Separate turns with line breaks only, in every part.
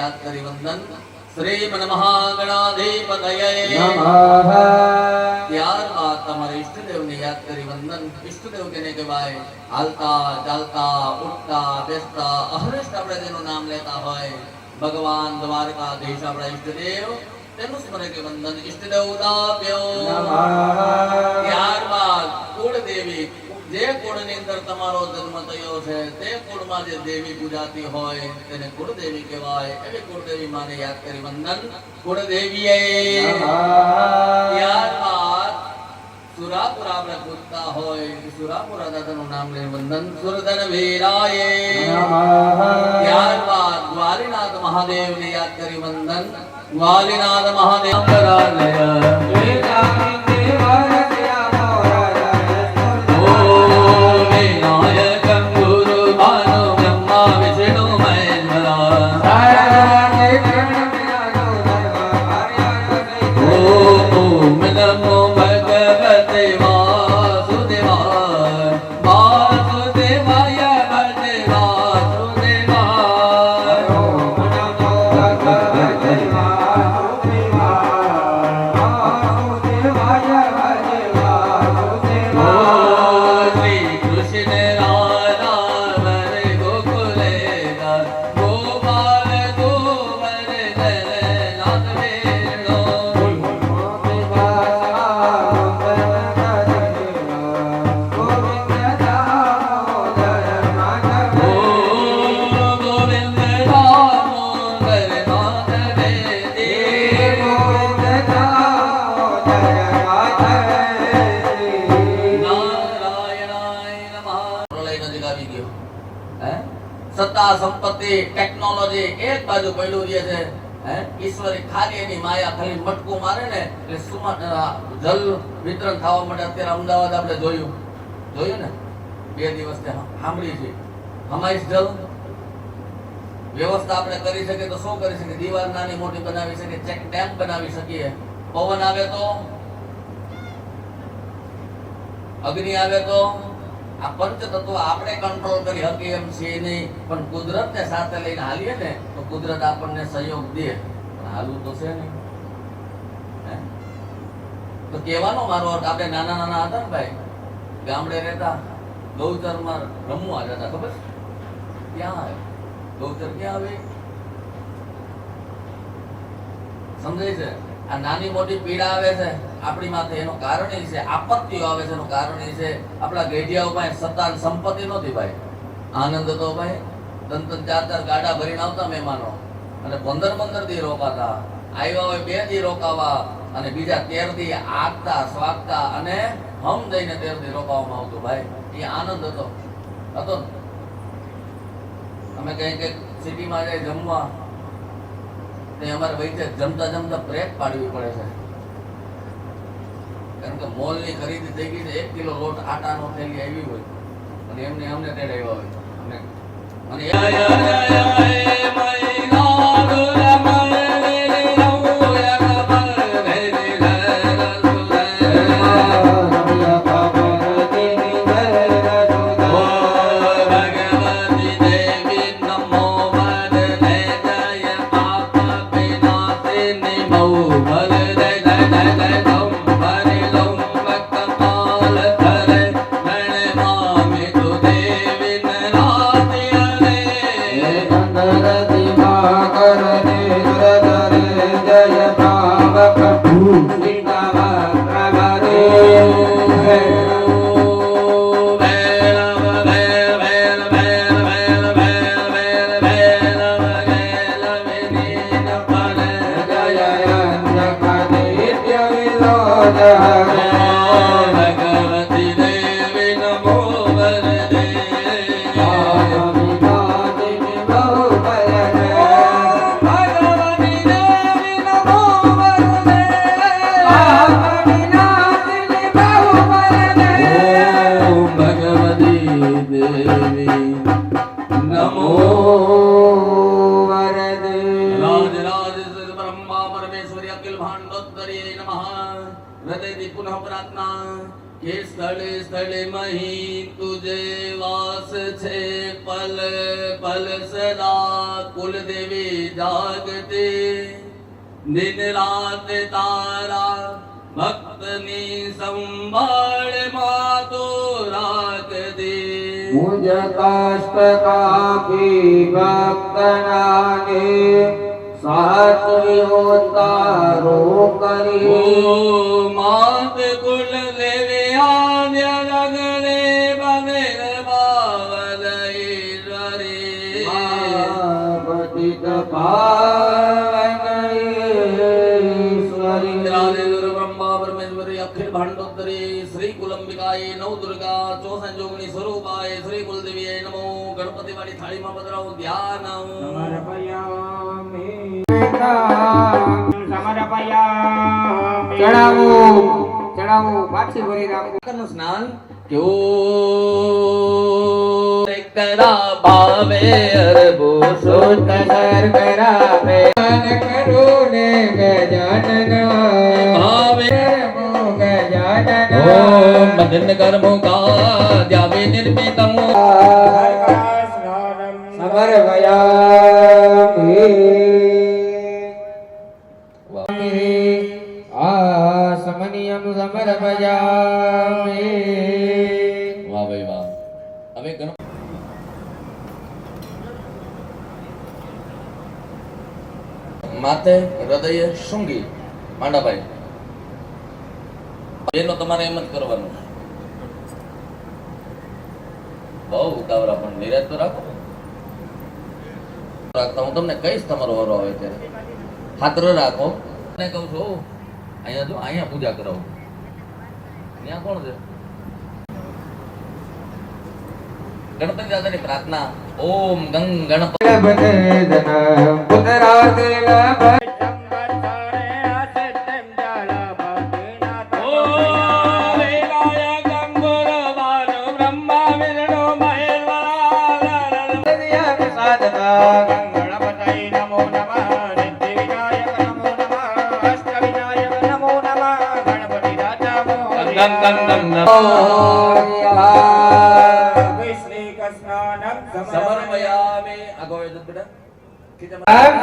યાદ કરી વંદન શ્રી મહાગણાધિપતયે
નમઃ
ત્યારબાદ તમારે ઈષ્ટદેવને યાદ કરી વંદન ઈષ્ટદેવ કેને કહેવાય હાલતા ચાલતા ઉઠતા બેસતા અહરેષ્ટ આપણે તેનું નામ લેતા હોય ભગવાન દ્વારકાધીશ આપણા ઈષ્ટદેવ તેનું સ્મરણ કે વંદન ઈષ્ટદેવ દાપ્યો
નમઃ
ત્યારબાદ કુળદેવી જે કુળની અંદર તમારો જન્મ થયો છે તે કુળમાં જે દેવી પૂજાતી હોય તેને કુળદેવી કહેવાય એવી કુળદેવી માને યાદ કરી વંદન કુળદેવીએ ત્યારબાદ સુરાપુરા આપણે પૂજતા હોય સુરાપુરા દાદાનું નામ લઈ વંદન સુરધન વીરાય ત્યારબાદ ગ્વાલીનાથ મહાદેવને યાદ કરી વંદન ગ્વાલીનાથ મહાદેવ સત્તા સંપત્તિ ટેકનોલોજી એક બાજુ પડ્યું રહે છે ઈશ્વરી ખાલી એની માયા ખાલી મટકું મારે ને એટલે જલ વિતરણ થવા માટે અત્યારે અમદાવાદ આપણે જોયું ને 2 દિવસ સાંભળી છે હમાઈશ જલ વ્યવસ્થા આપણે કરી શકીએ તો શું કરી શકીએ દીવાલ નાની મોટી બનાવી શકીએ ચેક ડેમ બનાવી શકીએ પવન આવે તો અગ્નિ આવે તો આ પંચ તત્વ આપણે કંટ્રોલ કરી શકીએ એમ છે નહીં પણ કુદરતને સાથે લઈને હાલીએ ને તો કુદરત આપણને સહયોગ દે પણ હાલવું તો છે નહીં તો કહેવાનો મારો અર્થ આપણે નાના હતા ને ભાઈ ગામડે રહેતા ગૌચરમાં રમવા જતા ખબર ક્યાં આવે ગૌચર ક્યાં આવે સમજાય છે આ નાની મોટી પીડા આવે છે આપણી માથે એનું કારણ એ છે આપત્તિઓ આવે છે એનું કારણ એ છે આપણા ગેઢિયાઓ પાસે સત્તા સંપત્તિ નહોતી ભાઈ આનંદ હતો ભાઈ 3-4 ગાડા ભરીને આવતા મહેમાનો અને 15 દી રોકાતા આવ્યા હોય 2 દી રોકાવા અને બીજા 13 દી આગતા સ્વાગતા અને હમ દઈને 13 દી રોકાવામાં આવતું ભાઈ એ આનંદ હતો ને અમે કઈ સિટીમાં જાય જમવા અમારે વચ્ચે જમતા બ્રેક પાડવી પડે છે કારણ કે મોલ ની ખરીદી થઈ ગઈ છે 1 કિલો લોટ આટાનો થેલી આવી હોય અને અમને તેડાવ્યા હોય હૃદયથી પુનઃ પ્રાર્થના કે સ્થળે સ્થળે મહી તુજે વાસ છે પલ પલ સદા કુલદેવી જાગતે દિન રાત તારા ભક્તની સંભાળ માં તો રાખજે
મુજ કષ્ટ કાપી ભક્તનાને સાચવ્યો તારો કરી
ઓ માત કુલ દેવી આદ્ય જગને બનેર બાવલ ઈશ્વરી
પતિત પાવન ઈશ્વરી
રાધેન્દ્ર બ્રહ્મા પરમેશ્વરી અખિલ ભાંડોદરી શ્રી કુલંબિકાય નવ દુર્ગા ચોસંજોગની સ્વરૂપાય શ્રી કુલદેવીએ નમો ગણપતિ વાળી થાળીમાં પધરાવો ધ્યાન
ચડાવો ચડાવો પાછી ભરી રાખો
નું સ્નાન ક્યો કરા ભાવે અરબો
શુદ્ધ શર્કરા પેન કરો ને ગજાનન
ભાવે
ગજાનન
ઓમ મદન કર્મો કા દ્યાવે નિર્મિતમ
સમનિયમ સમર્પયામિ
વાહ ભાઈ વાહ હવે માથે હૃદય શૃંગી માંડાભાઈ એનો તમારે એમ જ કરવાનું બહુ ઉતાવળા પણ નિરાશ તો રાખો રાખતા હું તમને કહીશ તમારો વારો આવે ત્યારે ખાતર રાખો અને કહું છું અહીંયા જો અહીંયા પૂજા કરાવો ત્યાં કોણ છે ગણપતિ દાદાની પ્રાર્થના ઓમ ગંગ ગણપતિ સમર્પયામિ આગળ બેટા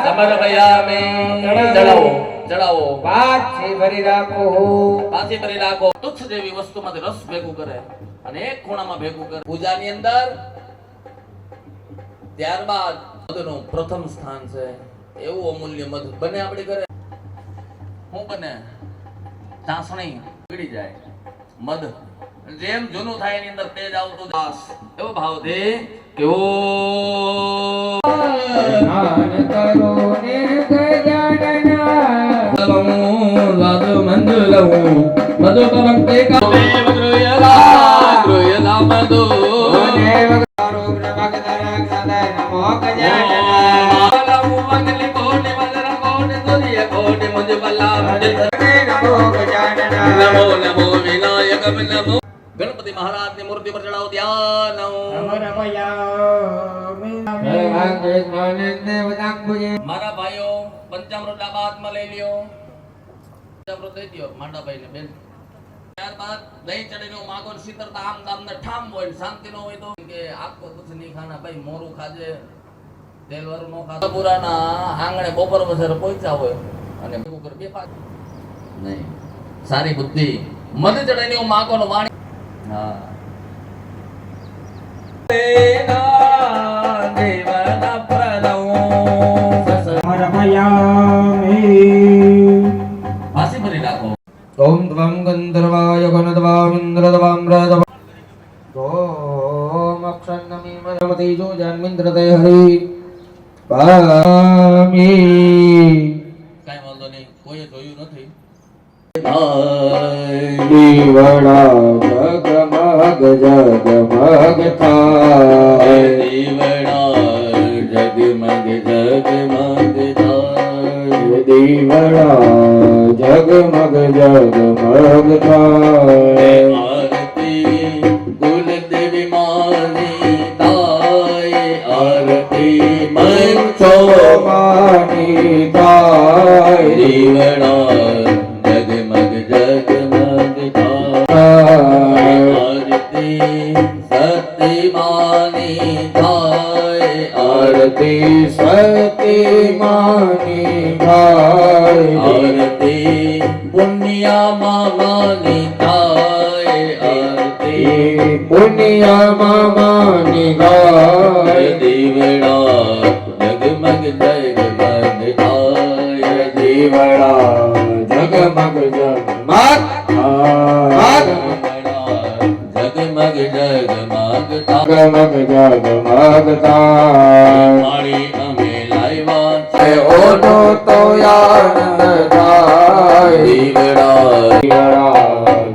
સમર્પયામિ ચડાવો ચડાવો
પાછી ભરી રાખો
પાછી ભરી રાખો તુચ્છ જેવી વસ્તુમાંથી રસ ભેગું કરે અને એક ખૂણામાં ભેગું કરે પૂજાની અંદર ત્યારબાદ મધનું પ્રથમ સ્થાન છે એવું અમૂલ્ય મધ બને આપણી ઘરે શું બને ચાસણી પીડી જાય મધ જેમ જૂનું થાય એની અંદર તેજ આવતું દાસ એવો ભાવ દે કે ઓ
સ્નાન કરો નિર્ગજાનન
વાદ મંજુલહુ મધુ ભક્તિ કા દેવ ગૃહલા ગૃહલા મધુ
દેવ કરો પ્રભગતરક સદા નમો ગજાનન
લહુ અગલી કોટિ વજ્ર કોટિ સૂર્ય કોટિ મુજ બલ્લા
નમો ગજાનન
નમો નમો વિનાયક નમો ગણપતિ મહારાજની મૂર્તિ પર ચડાવો ધ્યાન મારા ભાઈઓ પંચામૃત ડાબા હાથમાં લઈ લ્યો પંચામૃત દઈ દ્યો માંડાભાઈ ને બેન ત્યારબાદ દહીં ચડીને માગો ને શીતળતા આમ દામ ને ઠામ હોય ને શાંતિ નો હોય તો કે આપકો કુછ નહીં ખાના ભાઈ મોરું ખાજે તેલ વાળું નો ખાતા પુરાના આંગણે બપોર બજાર પહોંચ્યા હોય અને ભેગું કર બે પાંચ નહીં સારી બુદ્ધિ મધ ચડાઈને હું માગો નો વાણી હા દેવના પ્રદૌ પાસી ભરી રાખો
ઓમ ત્વં ગંધર્વાય ગણદ્વામિન્દ્રદ્વામ્રદ્વા ઓમ અક્ષન્નમી મધમતી જો જન્મિન્દ્રતે હરિ પામી
કાઈ વાંધો નહીં કોઈએ જોયું નથી
દીવડા જગમગ જગમગ થાય
દીવડા જગમગ જગમગ થાય
દીવડા જગમગ જગમગ થાય
આરતી કુલ દેવી માની તાય આરતી મંચો
માની થાય
દીવડા જગમગ જગમગ
સતી માની ગાય
આરતી પુણ્યમાં માની થાય આરતી
પુણ્યમાં માની ગાય
દીવડા જગમગ જગમગ થાય
દીવડા જગમગ જગમગ થાય
જગમગ જગમગ
જગમગ જગમગ થાય
મારી અમે લાવ્યા છે
ઓનો તો આનંદ થાય
દીવડા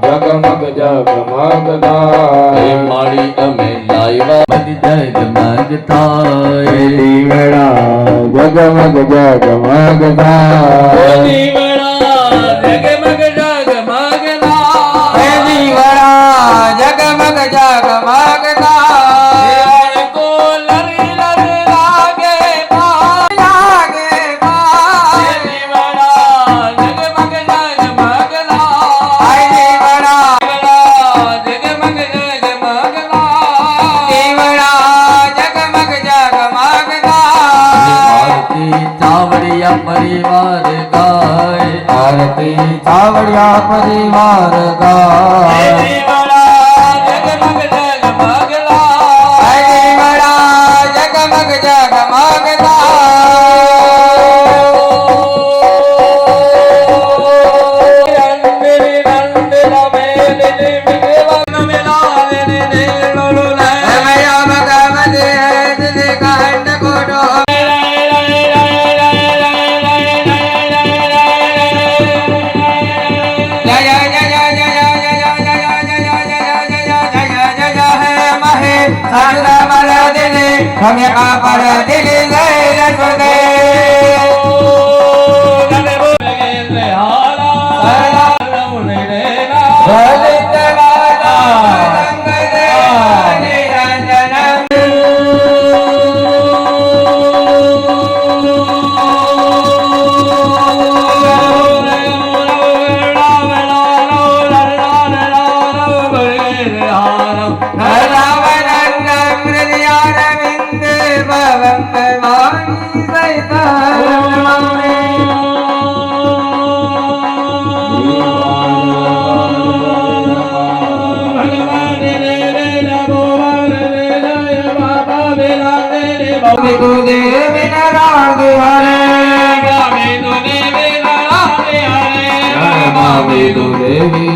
જગમગ જગમગ થાય
મારી અમે લાવ્યા જગમગ થાય
દીવડા જગમગ જગમગ થાય
દીવડા જગમગ જગમગ
હે દીવડા જગમગ જગમગ થાય
કો લરી લરી લાગે
લાગે ભાઈ
દીવડા જગમગ જગમગ
હાય દીવડા
જગમગ જગમગ
દીવડા જગમગ જગમગ થાય
આરતી ચાવડિયા પરિવાર ગાય
આરતી ચાવડિયા પરિવાર ગાય
દીવડા જગમગ જગમગ
હાય દીવડા જગમગ જગમગ हमें पर दिल देवी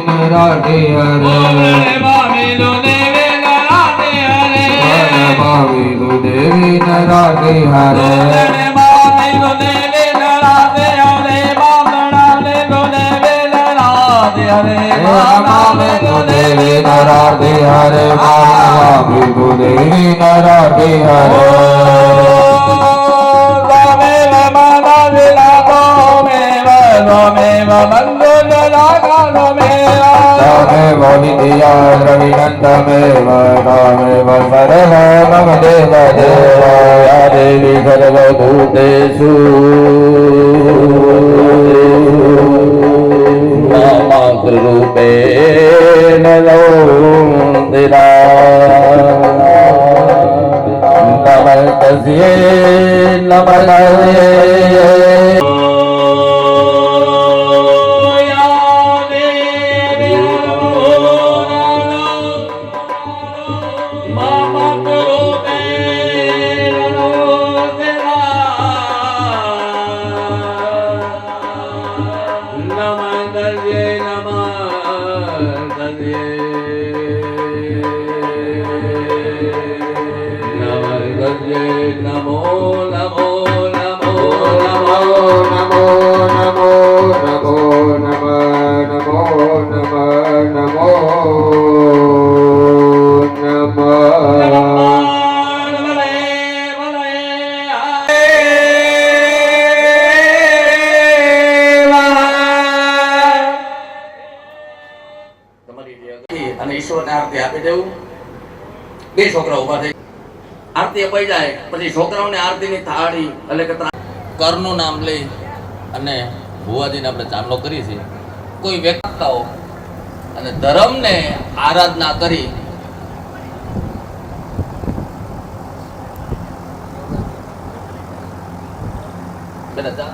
नराधे हरे भाविदु देवी नराधे हरे भाविदु देवी नराधे हरे भाविदु देवी नराधे हरे तमेव विद्या द्रविणन्तमेव तमेव सर्व मम देव देवाय देवी सर्वभूतेषु रूपेण लौन्दिरा नमस्तस्यै नमः नमो नमो नमो नमो नमो नमो नमो नमो नमो नमो नमो
અને ઈશ્વરને આરતી આપી દેવું. બે છોકરા ઉભા થઈ આરતી અપાઈ જાય પછી છોકરાઓને આરતીની થાળી એટલે કે કરનું નામ લઈ અને ભુવાજીને આપણે ચાંદલો કરી છે. કોઈ વ્યક્તિઓ અને ધર્મને આરાધના કરી બેટા જા.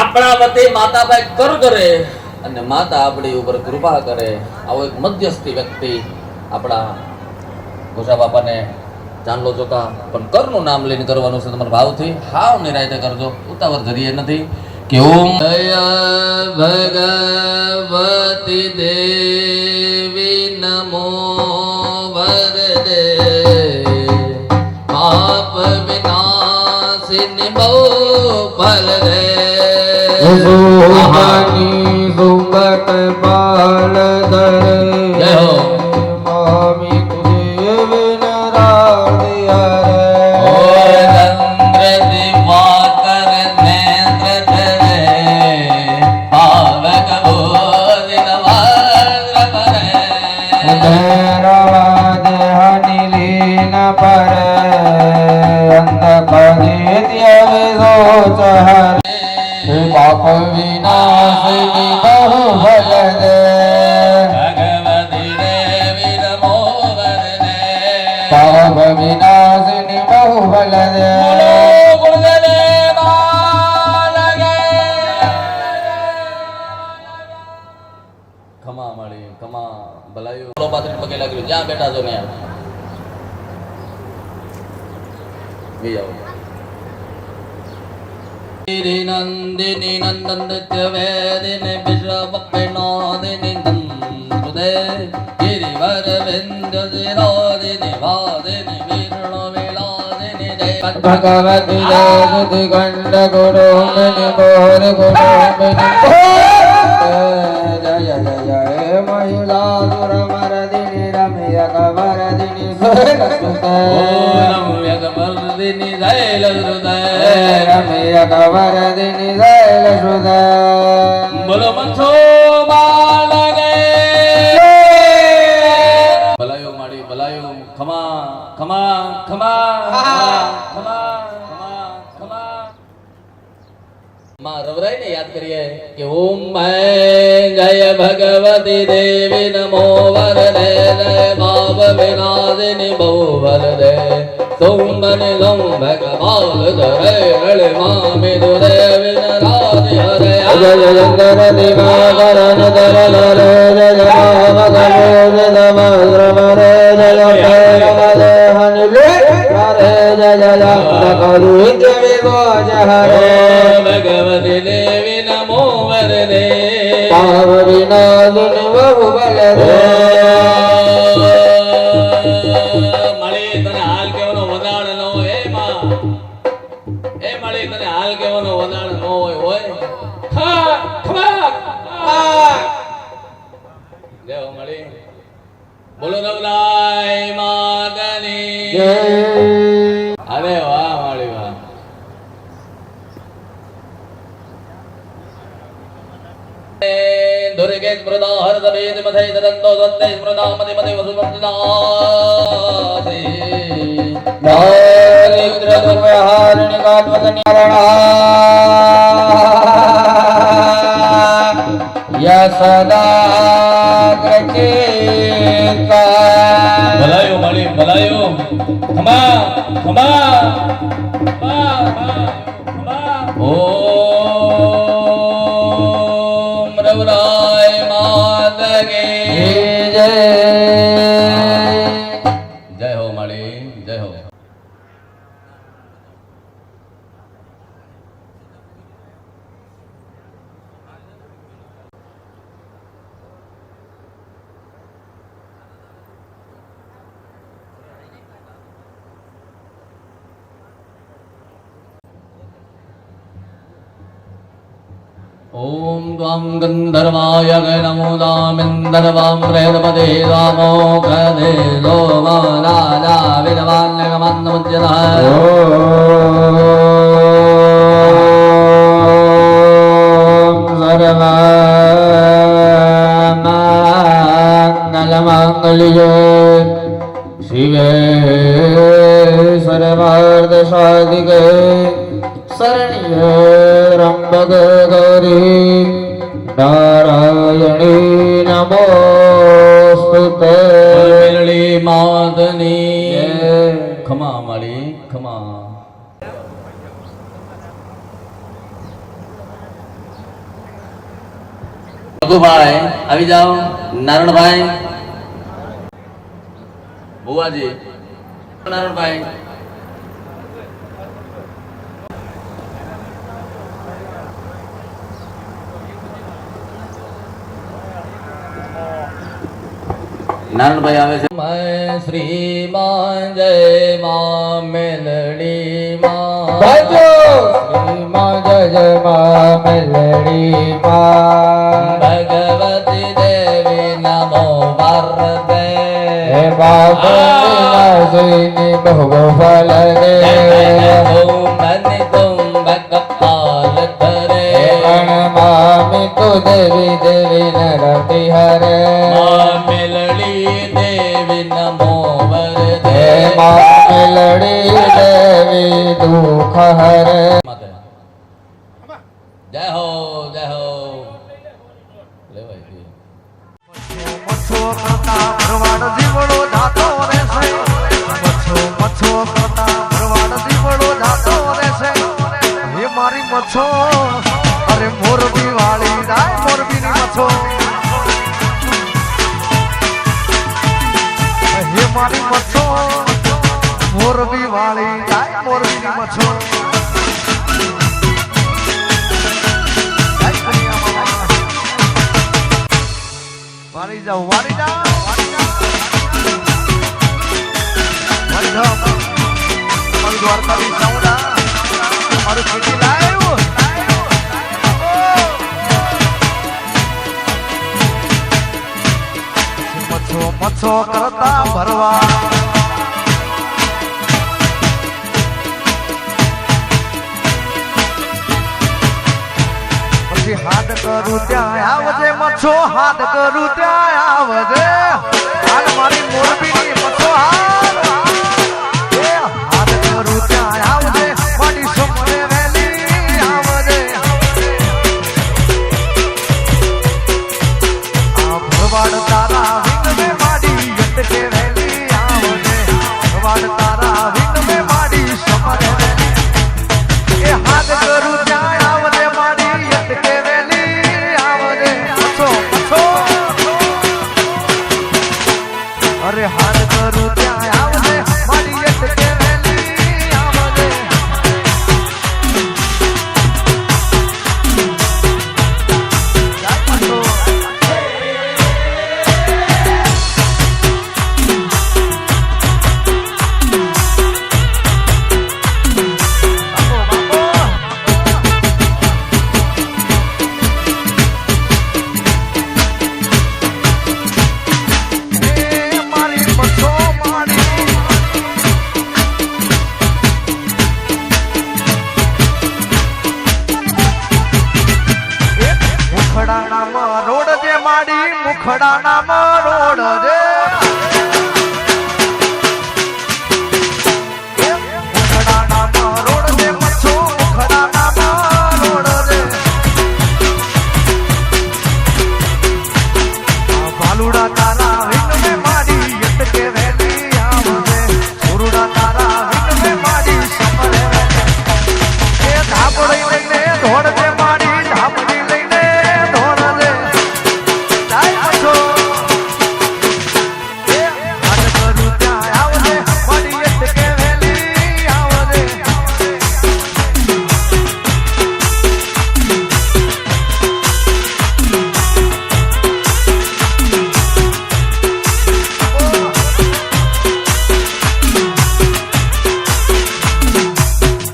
આપણા વતી માતાભાઈ કર કરે અને માતા આપણી ઉપર કૃપા કરે. આવો એક મધ્યસ્થી વ્યક્તિ આપણા ગોસા બાપાને ચાંદલો ચોકા પણ કરનું નામ લઈને કરવાનું છે. તમારા ભાવથી હાવ નિરાયતે કરજો, ઉતાવળ ધરીએ નથી. કે ઓમ જય ભગવતી દેવી નમો વરદે પાપ વિનાશિની બહુ ફલ રે
સુહાની સુગત બાલ ધરે
જય હો.
મામી તુજે વિનરા દિયા
ઓ
રે
ચંદ્ર દિવાકર નેત્ર ધરે પાવક ભોજન વસ્ત્ર પરે
ધેરવા દેહની લીન પરે અંત કદિત્ય વિશોચ હરે પાપ વિનાશિની બહુ ફલ દે
ભગવતી દેવી નમો વરદે
પાપ વિનાશિની બહુ ફલ દે
બોલો ગુરુદેવ લાગે. ખમા મળી ખમા ભલાયું બોલો પાત્રી પગે લાગ્યું જ્યાં બેઠા છો ને વી આવો. નંદિની નંદન વેદિની વિશ્વપેનાદિની નંદુદે ગિરિવર વિંદ શિરોદિની વાદિની વિષ્ણુ વિલાદિની જય
ભગવતી દેવતી ગંડ ગુરુમિની ગોર ગુરુમિની જય જય જય મહિલા સુરમરદિની રમ્ય કવરદિની સુરસુતે
રમ્ય કમર્દિની જૈલ હૃદય
રમ્ય કવરદિની જૈલ સુતે
બોલો મનસો બાલગે ભલાયો માડી ભલાયો ખમા ખમા ખમા ખમા ખમા ખમા માં રવરાય ને યાદ કરીએ કે ઓમ જય ભગવતી દેવી નમો વરદે જય ભાવ વિનાશિની બહુ વરદે સોમને લમ ભગવાલ ધરે રળે મામે દુરે વિનરાધિ હરે
જય જય ચંદ્ર દિવાકરન ધર લરે જય જય ભગવો જય સમદ્રમરે જય ભૈરવ દેહનિ લે હરે જય જય કરુણિત વિભોજ હરે
ભગવતી દેવી નમો વરદે
પાપ વિનાશિની બહુ બલ રે
મળી તને હાલ કેવાનો વદાણ ન હોય એ માં એ મળી તને હાલ કેવાનો વદાણ ન હોય ખા ખમા દેવ મળી બોલો નવલાય માગની
જય
અરે વાહ મળી વાહ दुर्गे स्मृता हरदवेद मथै ददन्तो दत्ते स्मृता मति मति वसुमन्दिदासे
दारिद्र दुर्व्यहारिणि कात्मजन्यरणा यसदा ग्रचेता
ભલાયો મળી ભલાયો ખમા ખમા ખમા ખમા ઓમ રવરાય માતગે
જય
જય હો મળી જય હો. ओम त्वं गन्धर्वाय नमो दामिन्दर्वां प्रेतपदे रामोखदे लोमानाना विदवान्यगमन्नमुच्यतः
सर्वमङ्गलमाङ्गल्ये शिवे सर्वार्धसाधिके शरण्ये त्र्यम्बके गौरी नारायणी नमोस्तुते
મેલડી માતની ખમા મળી ખમા રઘુભાઈ આવી જાઓ. નારણભાઈ, ભુવાજી, નારણભાઈ, નારણભાઈ આવે છે. શ્રી માં જય માં મેલડી માં
ભજો શ્રી માં જય માં મેલડી માં
ભગવતી દેવી નમો વરદે
હે બાબની બહુ ફલ દે
મની તુંબક પાલ ધરે
ગણમામી તુ દેવી દેવી નરતી હરે
માં મેલડી દેવી નમો વરદે
હે માં મેલડી દેવી દુઃખ હરે
જય હો જય હો. લેવાય
મચ્છો કરતા ભરવાડ દીવડો જાતો રહેશે. મચ્છો કરતા ભરવાડ દીવડો જાતો રહેશે. હે મારી મચ્છો, અરે મોરબી વાળી જાય મોરબીની મચ્છો. હે મારી મચ્છો, મોરબી વાળી જાય મોરબીની મચ્છો. વાળી જાઓ વાળી જાઓ વાળી જાઓ મારું દ્વારકાની સાઉન્ડા મારું ખેતી લાવ્યું. મચ્છો મચ્છો કરતા ભરવા પછી હાથ કરું ત્યાં આવજે મચ્છો, હાથ કરું ત્યાં આવજે. હાલ મારી મોરબીની મચ્છો હાલ હાથ કરું ત્યાં આવજે. મારી સમરે વેલી આવજે. આ ભરવાડ તારા વિંગમે માડી અટકે વેલી આવજે. ભરવાડ તારા વિંગમે માડી સમરે વેલી. એ હાથ કરું ત્યાં આવજે માડી અટકે વેલી આવજે. મચ્છો મચ્છો અરે હાથ કરું ત્યાં આવજે મારી અટકે વેલી આવજે. જય મચ્છો. બાપો, હે મારી મચ્છો મારી મુખડાના રોડ જે માડી મુખડાના રોડ જે મુખડાના રોડ જે મચ્છો મુખડાના રોડ જે ભાલુડા તારા વિંગમે માડી અટકે વેલી આવજે. સુરુડા તારા વિંગમે માડી સમરે વેલી. એ ધાપડી લઈને દોડજે માડી ધાપડી લઈને દોડજે. જય મચ્છો. એ હાથ કરું ત્યાં આવજે માડી અટકે વેલી આવજે.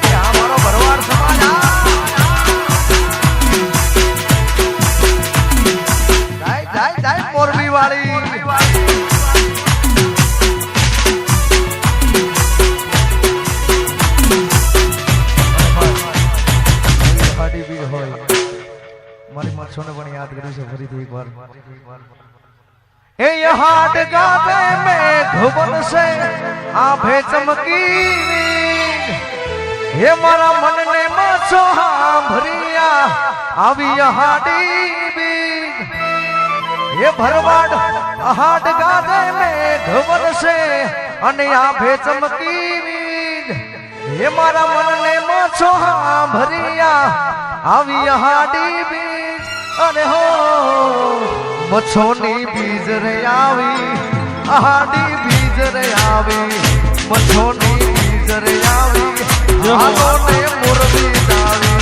એ આ મારો ભરવાડ સમાજ જય જય જય મોરબી વાળી. અષાઢી બીજ હોય મારી મચ્છોને પણ યાદ કર્યું છે ફરીથી એકવાર. એ હાટ ગાતે મેં ઘુવન સે આભે ચમકી. હે મારા મનને મચ્છો સાંભળ્યા આવી હાડી બીજ. હે ભરવાડ હાટ ગાતે મેં ઘુવન સે અને આભે ચમકી બીજ. હે મારા મનને મછો ભરિયા આવી હાડી બીજ અને હો મછોની બીજ રે આવી હાડી બીજ રે આવી મછોની બીજ રે આવી હાલો ને મુરબી દાવી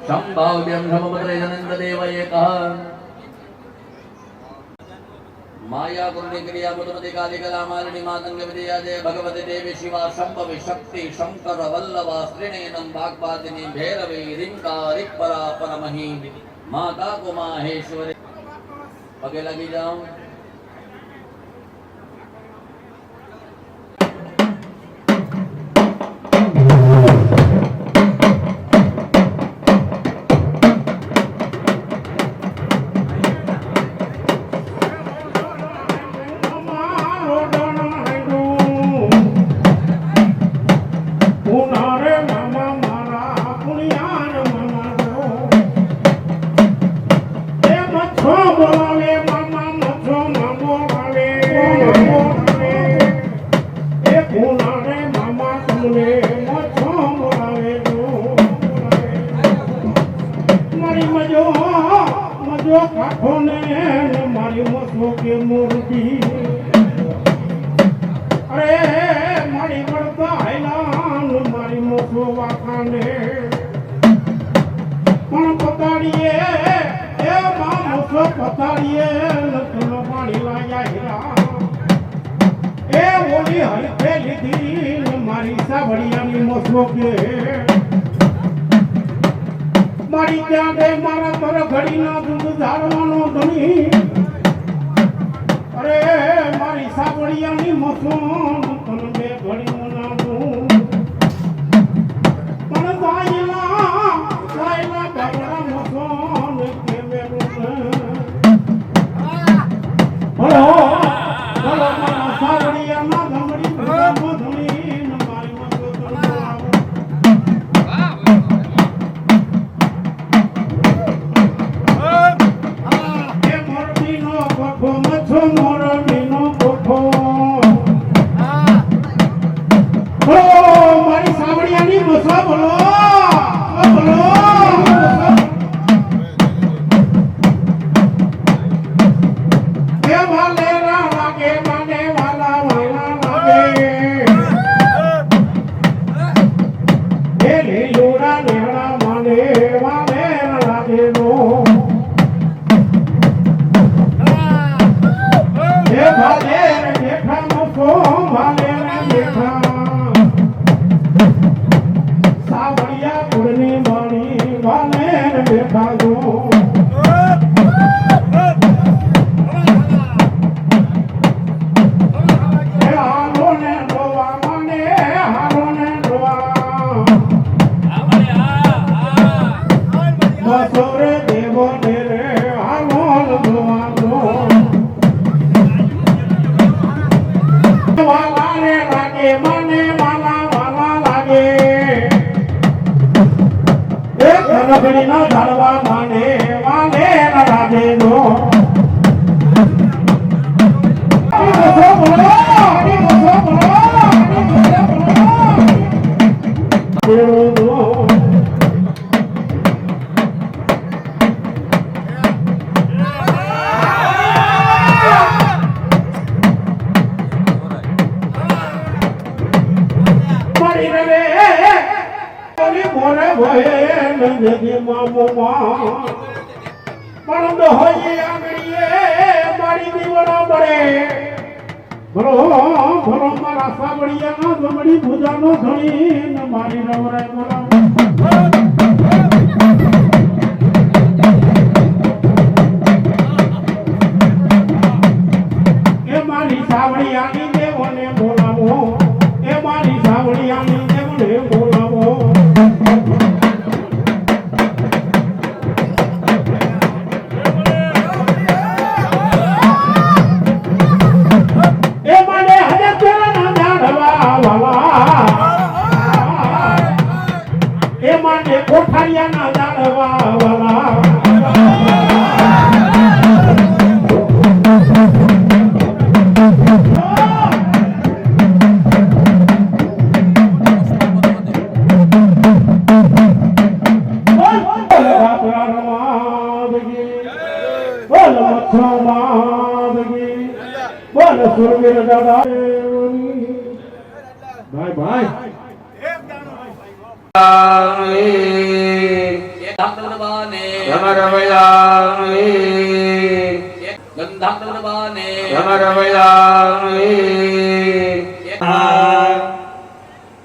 संभाव्यं समपत्रे जनेन्द्र देव एकः माया कुरुणी क्रिया मुद्रति काली कला मालिनी मातंग विद्या जय भगवती देवी शिवा शंभवी शक्ति शंकर वल्लभा श्रीणेनं वाग्वादिनी भैरवी रिंका रिक्परा परमही माता को माहेश्वरी पगे लगी जाओ
મારી મોસો કે મૂર્તિ અરે મારી વળતા હેલાન મારી મોસો વાખાને પણ પતાડીએ એ માં મોસો પતાડીએ નતનો પાણી લાયા હીરા એ ઓલી હલકે લીધી મારી સાવડિયાની મોસો કે મારી ત્યાં દે મારા તર ઘડીના દૂધ ધારવાનો ધણી અરે મારી સાવડિયાની મસોન તને બે ઘડીનું નામું પણ દાયલા બાબરા મસોન કે મેરું હલો હલો મારા સાવડિયાના ધમડી ભૂજાનો ધણી મારી મસો તને મારી સાવડિયાની મસા બોલો બોલો એ વાલે લાગે મને વાલા વાલા લાગે એ લીલુડા નેડા મને વાલે લાગે નો એ વાલે બેઠા મસો વાલે બેઠા સાવડિયા કુળની માણી વાલે બેઠા જો હાલો ને ડોવા મને હાલો ને ડોવા બસો રે દેવો ને રે હાલો ડોવા વાલા રે લાગે મને વાલા વાલા લાગે એક રગડી ના ધારવા માને વાલે ના લાગે નો મારી દીવડા પડે ભરો ભરો મારા સાવડિયાના જમણી ભુજાનો ધણી મારી રવરે એ મારી સાવડિયાની દેવોને બોલાવો એ મારી સાવડિયાની દેવોને બોલાવો કોઠારિયાના જાણવા વાલા સુરવીર દાદા ભાઈ ભાઈ
ગંધાંગરબાને ગંધાંગરબાને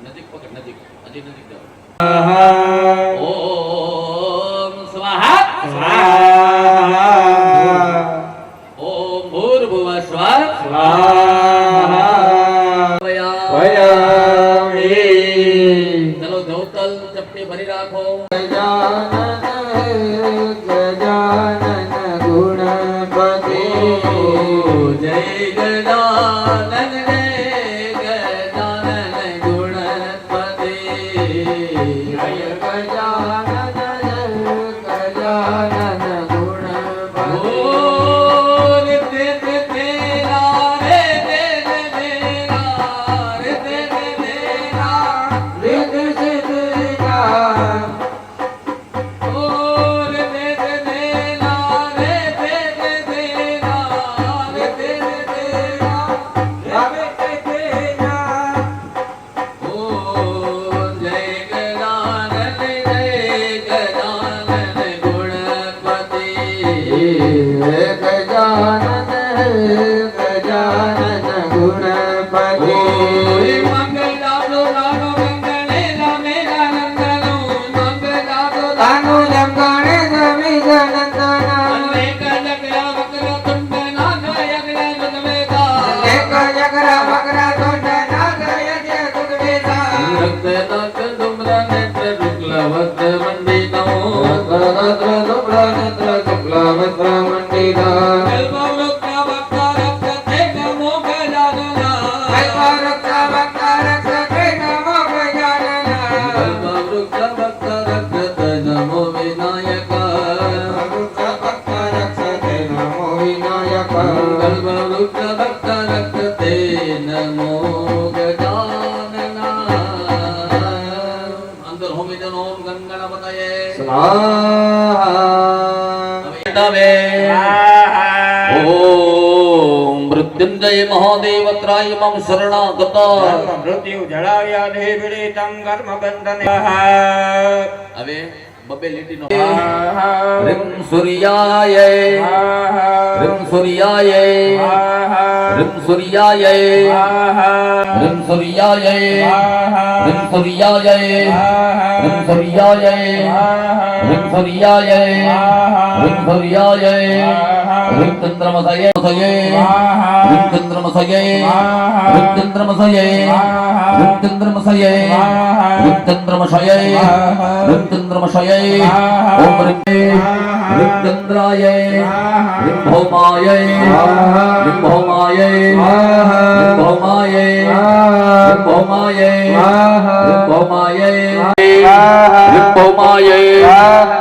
નજીક પકડ નજીક હજી નજીક જાઓ ઓમ સ્વાહા ઓમ ભૂર્ભુવઃ સ્વાહા ચલો ધોતલ ચપટી ભરી રાખો જય ગજાનન જય ગજાનન ગુણપતિ જય અંદર હોમી જનો ઓમ ગંગણપતયે ઓમ મૃત્યુંજય મહાદેવ ત્રાય મમ શરણાગત
મૃત્યુ જળાવ્યા દેહ પીડિતં કર્મ બંધને
હવે બબે લીટીનો રીમ સૂર્યાય રીમ સૂર્યાય રીમ સૂર્યાય રીમ સૂર્યાય રીમ સૂર્યાય રીમ સૂર્યાય રીમ સૂર્યાય રીમ સૂર્યાય રીમ ચંદ્રમસયે રીમ ચંદ્રમસયે રીમ ચંદ્રમસયે રીમ ચંદ્રમસયે રીમ ચંદ્રમસયે રીમ ચંદ્રમસયે ओम ह्रीं चंद्राय ह्रीं भौमाय ह्रीं भौमाय ह्रीं भौमाय ह्रीं भौमाय ह्रीं भौमाय ह्रीं भौमाय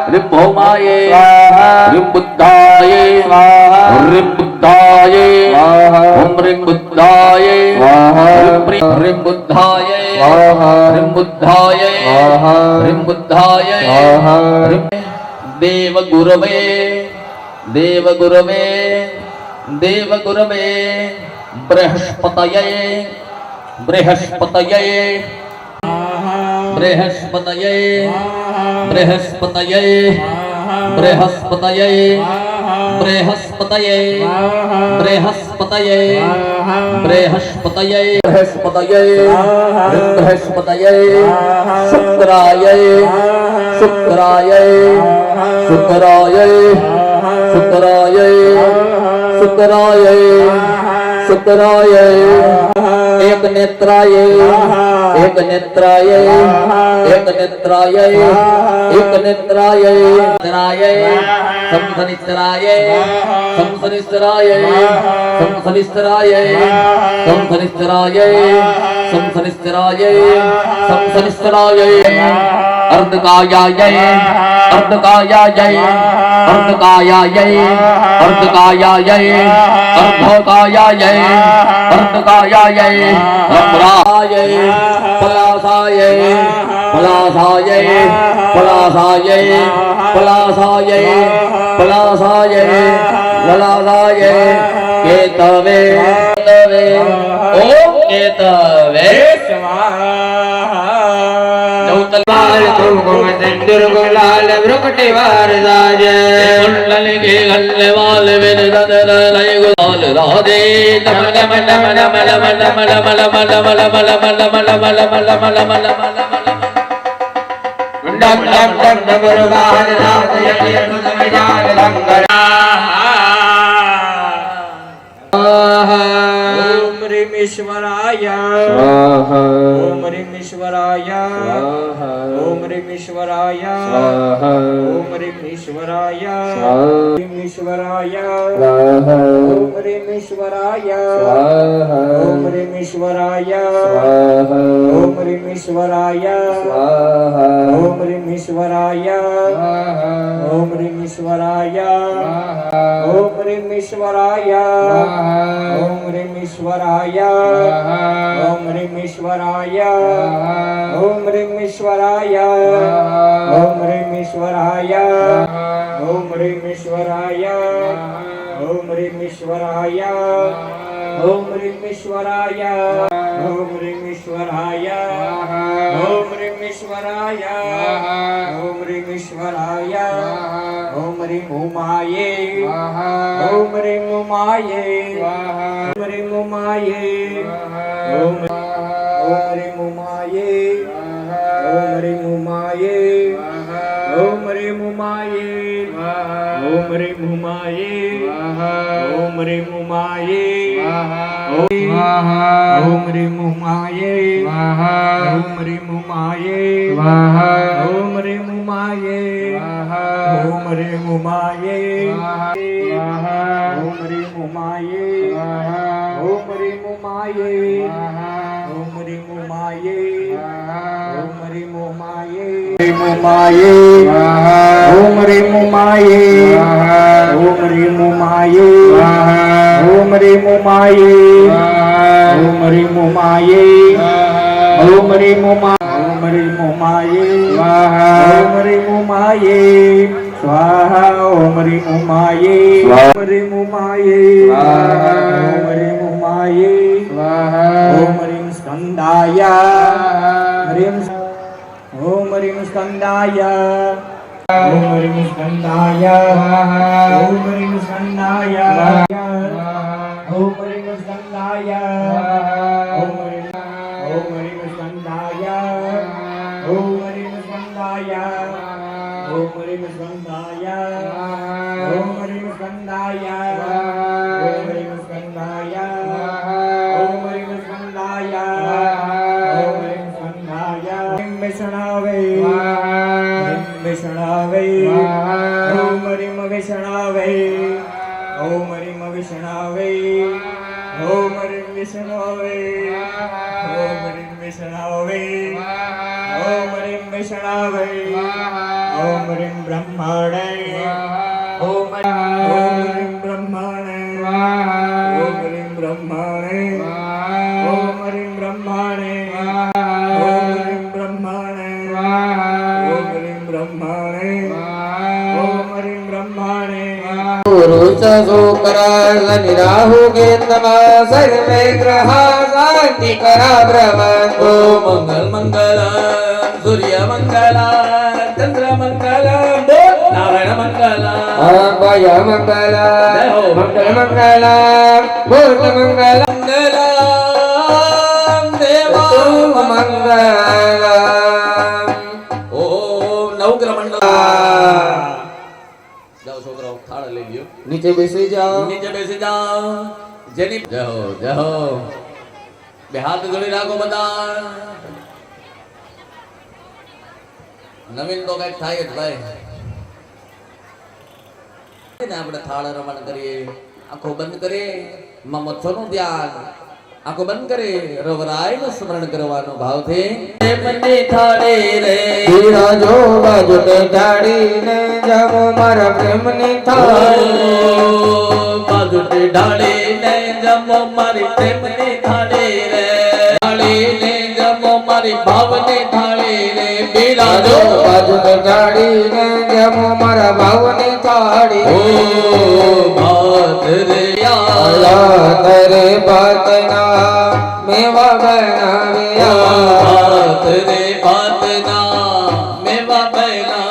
ह्रीं भौमाय ह्रीं बुद्धाय ह्रीं बुद्धाय ओम ह्रीं बुद्धाय ह्रीं बुद्धाय ह्रीं बुद्धाय ह्रीं बुद्धाय देव गुरवे देव गुरवे देव गुरवे बृहस्पतये बृहस्पतये बृहस्पतये बृहस्पतये बृहस्पतये बृहस्पतये बृहस्पतये बृहस्पतये बृहस्पतये बृहस्पतये शुक्राय शुक्राय शुक्राय शुक्राय शुक्राय शुक्राय एक नेत्राय एक नेत्राय एक नेत्राय एक नेत्राय नेत्राय संसनिस्तराय संसनिस्तराय संसनिस्तराय संसनिस्तराय संसनिस्तराय संसनिस्तराय अर्धकायाय अर्धकायाय अर्धकायाय अर्धकायाय अर्धकायाय अर्धकायाय अप्राय पलासाय पलासाय पलासाय पलासाय पलासाय ललासाय केतवे
સિંદૂર ગુલાલ વૃકટી વરસાજ
कुंडल के गले वाल विन ददर लय गुलाल राधे नम नम नम नम नम नम नम नम नम नम नम नम नम नम नम
डम डम डम डमरू वाहन नाद यति अनुदम जान लंगरा
ओम ह्रीं ईश्वराय
स्वाहा
ओम ह्रीं ईश्वराय
स्वाहा
ओम ह्रीं ईश्वराय
स्वाहा
ओम ह्रीं ईश्वराय
स्वाहा
ह्रीं ईश्वराय
स्वाहा
ओम ह्रीं ईश्वराय
स्वाहा
ओम ह्रीं ईश्वराय
स्वाहा
ओम ह्रीं ईश्वराय
स्वाहा
ओम ह्रीं ईश्वराय ओम ह्रीं ईश्वराय ओम ह्रीं ईश्वराय ओम ह्रीं ईश्वराय ओम ह्रीं ईश्वराय ओम ह्रीं ईश्वराय ओम ह्रीं ईश्वराय ओम ह्रीं ईश्वराय ओम ह्रीं ईश्वराय ओम ह्रीं ईश्वराय ओम ह्रीं ईश्वराय ओम ह्रीं ईश्वराय ओम ह्रीं ईश्वराय ओम ह्रीं उमाये ओम ह्रीं उमाये ओम ह्रीं उमाये ओम ह्रीं उमाये ओम ह्रीं उमाये ओम ह्रीं उमाये ओम ह्रीं उमाये ओम ह्रीं उमाये ओम ह्रीं उमाये ओम ह्रीं उमाये ओम ह्रीं उमाये ओम ह्रीं उमाये ओम ह्रीं उमाये ओम ह्रीं उमाये ओम ह्रीं उमाये ओम ह्रीं उमाये उमाये ओम ह्रीं उमाये ओम ह्रीं उमाये ओम ह्रीं उमाये ओम ह्रीं उमाये ओम ह्रीं उमाये ओम ह्रीं उमाये स्वाहा ओम ह्रीं उमाये ओम ह्रीं उमाये ओम ह्रीं उमाये ओम ह्रीं स्कंदाय ह्रीं ओम ह्रीं स्कंदाय ओम ह्रीं स्कंदाय ओम ह्रीं स्कंदाय ओम ह्रीं स्कंदाय ओम ह्रीं स्कंदाय ओम ह्रीं स्कंदाय ओम ह्रीं स्कंदाय ओम ह्रीं स्कंदाय ओम ह्रीं स्कंदाय ओम ह्रीं स्कंदाय ओम ह्रीं स्कंदाय विष्णवे विष्णवे ओम ह्रीं विष्णवे ओम ह्रीं विष्णवे ओम ह्रीं विष्णवे ओम ह्रीं विष्णवे ओम ह्रीं विष्णवे ओम ह्रीं ब्रह्मणे ओम ह्रीं ब्रह्मणे ओम ह्रीं ब्रह्मणे ओम ह्रीं ब्रह्मणे ओम ह्रीं ब्रह्मणे ओम ह्रीं ब्रह्मणे ओम ह्रीं ब्रह्मणे
पुरुष शुक्र शनि राहु केतव सर्वे ग्रह शांति करा भ्रमन्तु
मंगल मंगल सूर्य मंगल चंद्र मंगल नारायण मंगल
अभय मंगल मंगल मंगल भूत मंगल
मंगल देवा
मंगल
ओम नवग्रह मंडल जाओ छोकराओ थाળ લઈ લ્યો
नीचे बेसी जाओ
નીચે બેસી જાઓ જેની જય હો બે હાથ જોડી રાખો બધા નવીન તો કઈક થાય જ ભાઈ ને આપણે થાળ રમણ કરીએ આંખો બંધ કરીએ માં મચ્છરનું ધ્યાન આંખો બંધ કરે રવરાયનું સ્મરણ કરવાનો ભાવથી મને થાળે રે
હીરા જો બાજુ કે ઢાળી ને જામો મારા પ્રેમની થાળી
બાજુ ઢાળે ને જમો મારી પ્રેમની થાળે રે થાળે ને જમો મારી ભાવની થાળે રે બિરાજો
બાજુ કે ઢાળી ને જામો મારા ભાવની થાળી
ભાત રે
याद रे बातना मेवा बनाविया
भात रे भातना मेवा बना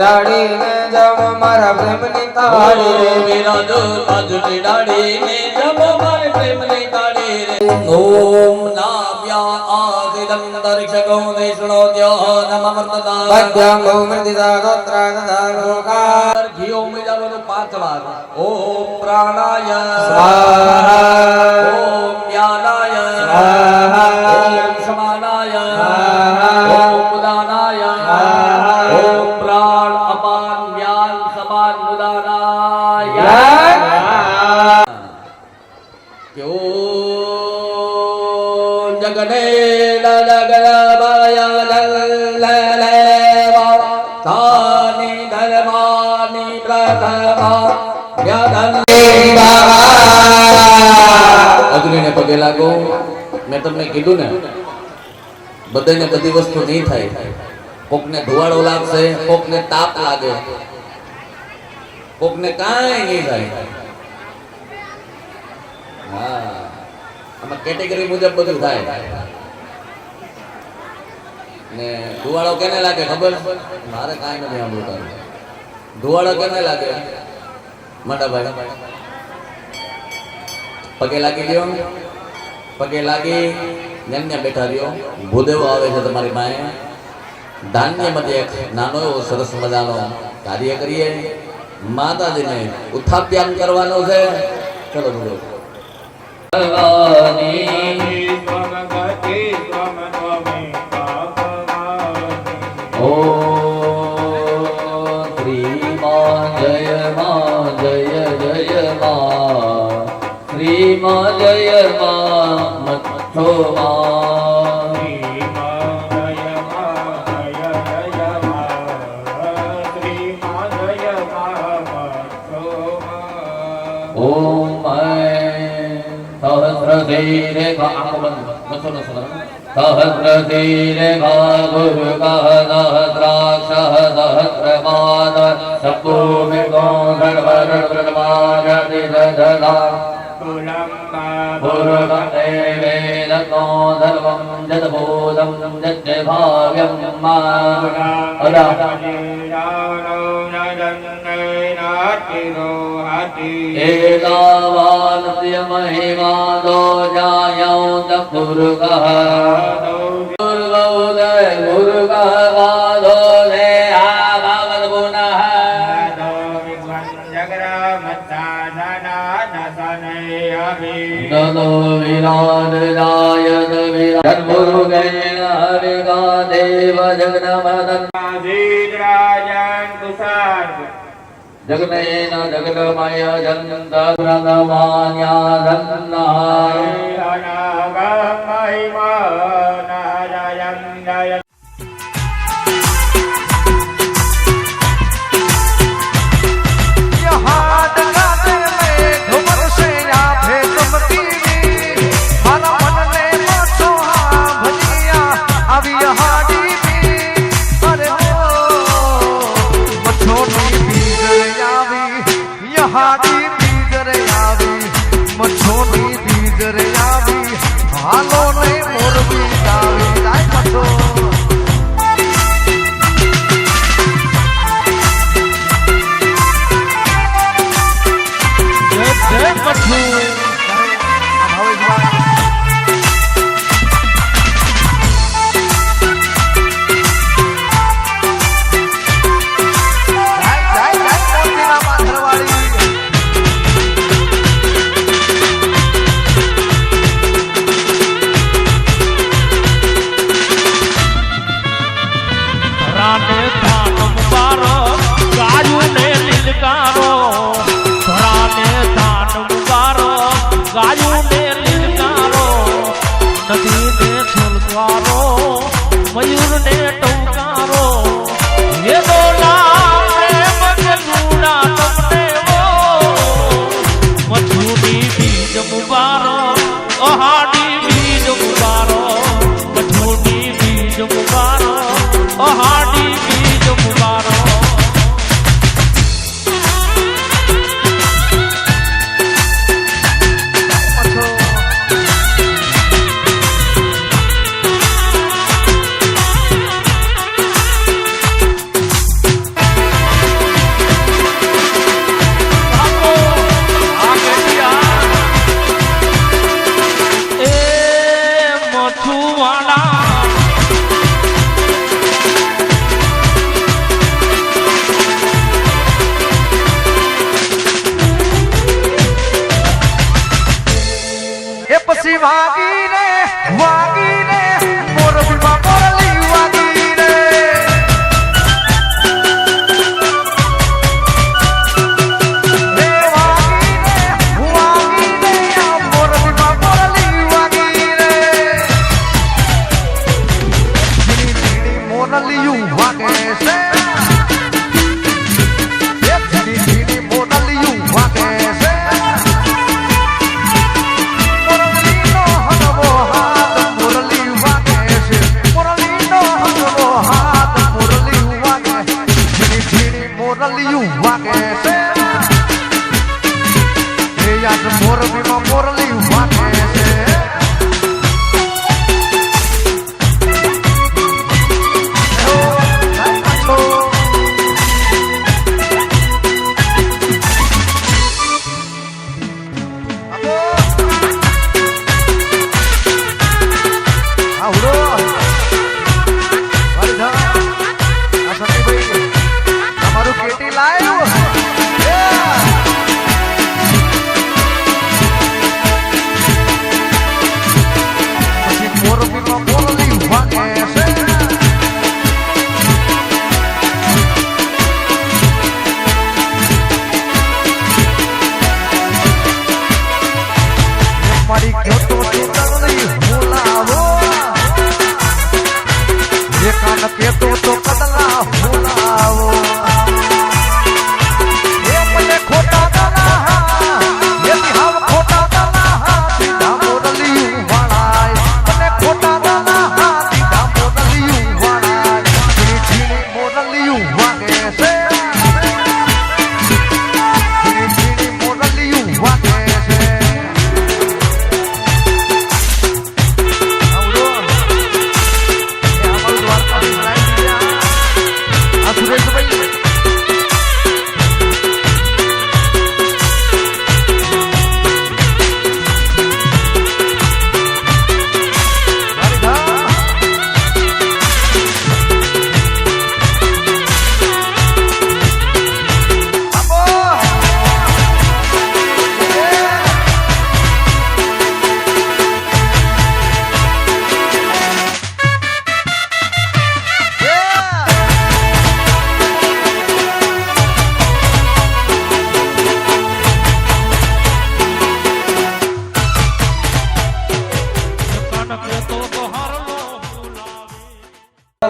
દાડીને જમ મારા પ્રેમની તાળી રે
વિરાજો તાજની દાડીને જમ મારા પ્રેમની તાળી રે ઓમ નાવ્યા આદિદંતરિક્ષકો દેશણો ધ્યાનમર્તદા
પદ્યં ગૌમૃતિદા ગોત્રાદા લોકા
ઘીઓ મિજાવનો 5 વાર ઓમ પ્રાણાય
સ્વાહા
ઓમ જ્ઞાનાય
સ્વાહા
ઓમ સમાનાય
સ્વાહા
ઓમ ઉદાનાય ઓમ પ્રાણ અપાન જ્ઞાન સમાન ઉદાનાય યો જગને લગરબાય લલલેવા તાની ધર્માની પ્રથમા યદન અગ્નિને પગે લાગો. મેં તમને કીધું ને બધાને બધી વસ્તુ નહીં થાય. કોકને ધુવાડો લાગશે, કોકને તાપ લાગે, કોકને કાંઈ નહીં થાય. હા, આમાં કેટેગરી મુજબ બધું થાય. ને ધુવાડો કેને લાગે ખબર? મારે કાંઈ નથી સાંભળતા. ધુવાડો કેને લાગે? મોટાભાઈ પગે લાગી ગયો, પગે લાગી જ્ઞાન બેઠા રહ્યો. ભૂદેવો આવે છે તમારી પાસે. ધાન્યમાંથી એક નાનો એવો સરસ મજાનો કાર્ય કરીએ. માતાજીને ઉત્થાપ્યાન કરવાનો છે. ચલો બોલો શ્રીમાં જય માં મચ્છો માં ઓમ સહસ્રધીરે આંખો બંધ મચ્છો નો સહસ્રધીરે ગુરુકા સહસ્રાક્ષ સહસ્રપાદ સપ્પો મેઘો ધર્મરણમાગતિ દધા પૂર્વતે વેદકો ધર્મં જદબોધં જદ્ભાવ્યં એકાવાનસ્ય મહિમાદો જાયૌત પુરુષઃ પૂર્વોદય પુરુષઃ વાદો રે આભાવદ પુનઃ નનો વિરાટ જાયત વિરાટ મુરુગેણ હરિકા દેવ જગન્મદન જગનેન જગન્મય જંતરમાન્યા ધન્ના
મચ્છોની બીજ રે આવી હાલો ને મોરબી ગાવી જાય મચ્છો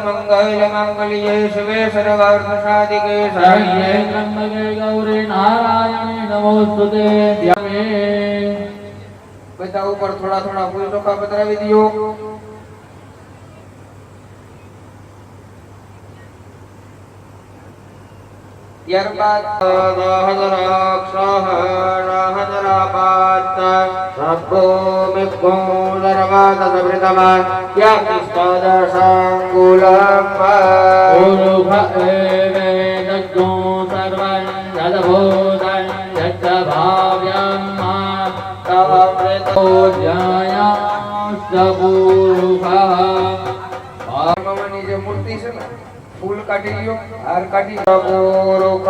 મંગલ મંગલ્યે શિવે સર્વાર્થ સાધિકે
શરણ્યે ત્રંબકે ગૌરી નારાયણી નમોસ્તુતે ધ્યામે.
બધા ઉપર થોડા થોડા ફૂલ ચોખા પધરાવી દો. ત્યારબાદ
પુરુષ એવે જગો સર્વં જલભૂતં યજ્ઞ ભાવ્યં મા તવપ્રેતો જ્ઞાયાસ્ત પુરુષઃ.
ભગવાનની જે મૂર્તિ છે ને, ફૂલ કાઢી લ્યો, હાર કાઢી પુરુષઃ.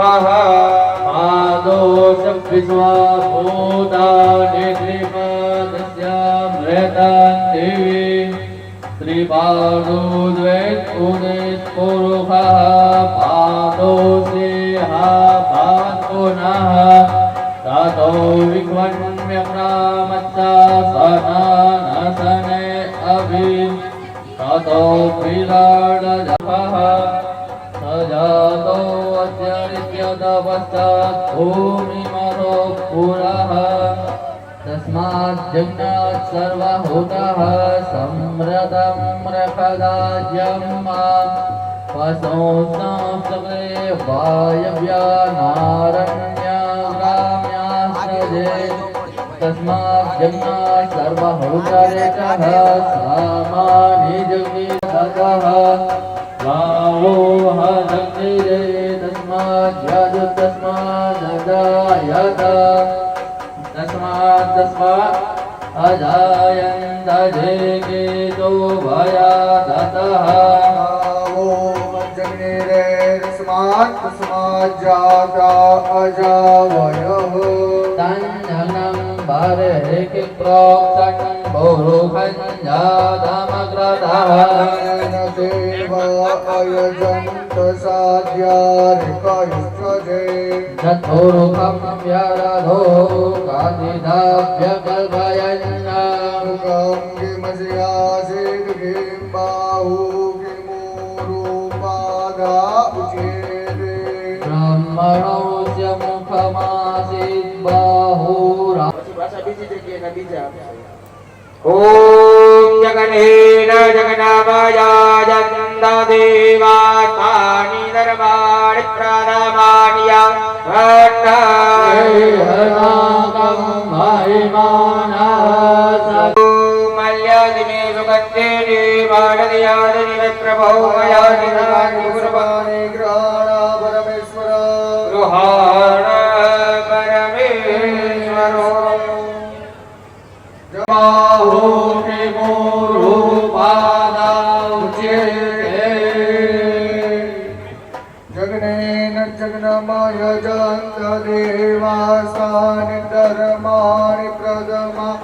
આદોષ વિશ્વાભૂતાનિ ત્રિપદસ્યામૃતં દેવી ત્રિપાદોદ્વૈતોદિત પુરુષઃ પાદોષેહા ભાત્પુનઃ તતો વિઘ્વન્મ્યપ્રામત્તા સનાનસને અભિ તતો વિરાડજપઃ સજાતો અસ્યરિત્યદપશ્ચાत् ભૂમિમરો પુરઃ તસ્માत् જજ્ઞાत् સર્વહૂતઃ સંવ્રતં રખદાજ્યં માં પશોંસ્તંસ્તવે વાયવ્યા નારણ્યગ્રામ્યાસ્ત્રજે તસ્માत् જજ્ઞાत् સર્વહૂતરેચઃ સામાનિ જગિતતઃ ગાવો હરગ્નિરે તસ્માत् યજ્ઞસ્માદજાયત તસ્માत् અજાયન્ત જેકેતો ભયાદતઃ. તન્નં બર્હિઃ પ્રોક્તં પુરુષં જાતમગ્રતઃ. તથોરુખં વ્યરધો કાદિધાભ્યકલ્પયન્ન. બ્રહ્મણોસ્ય મુખમાસીત બાહુરા.
ઓમ જગન્નેન જગન્નામયાજંત દેવાસ્થાની દરબારી
હરનાકં મહિમાનઃ
મલ્યાદિમે સુગંધે દેવાદિયાદિ પ્રભો મયાદિ ગુરુવાને ગ્રહણ પરમેશ્વર ગૃહાણ પરમેશ્વરો.
જગનેન જગનમય જંત દેવાસાનિ ધર્માણિ પ્રદમા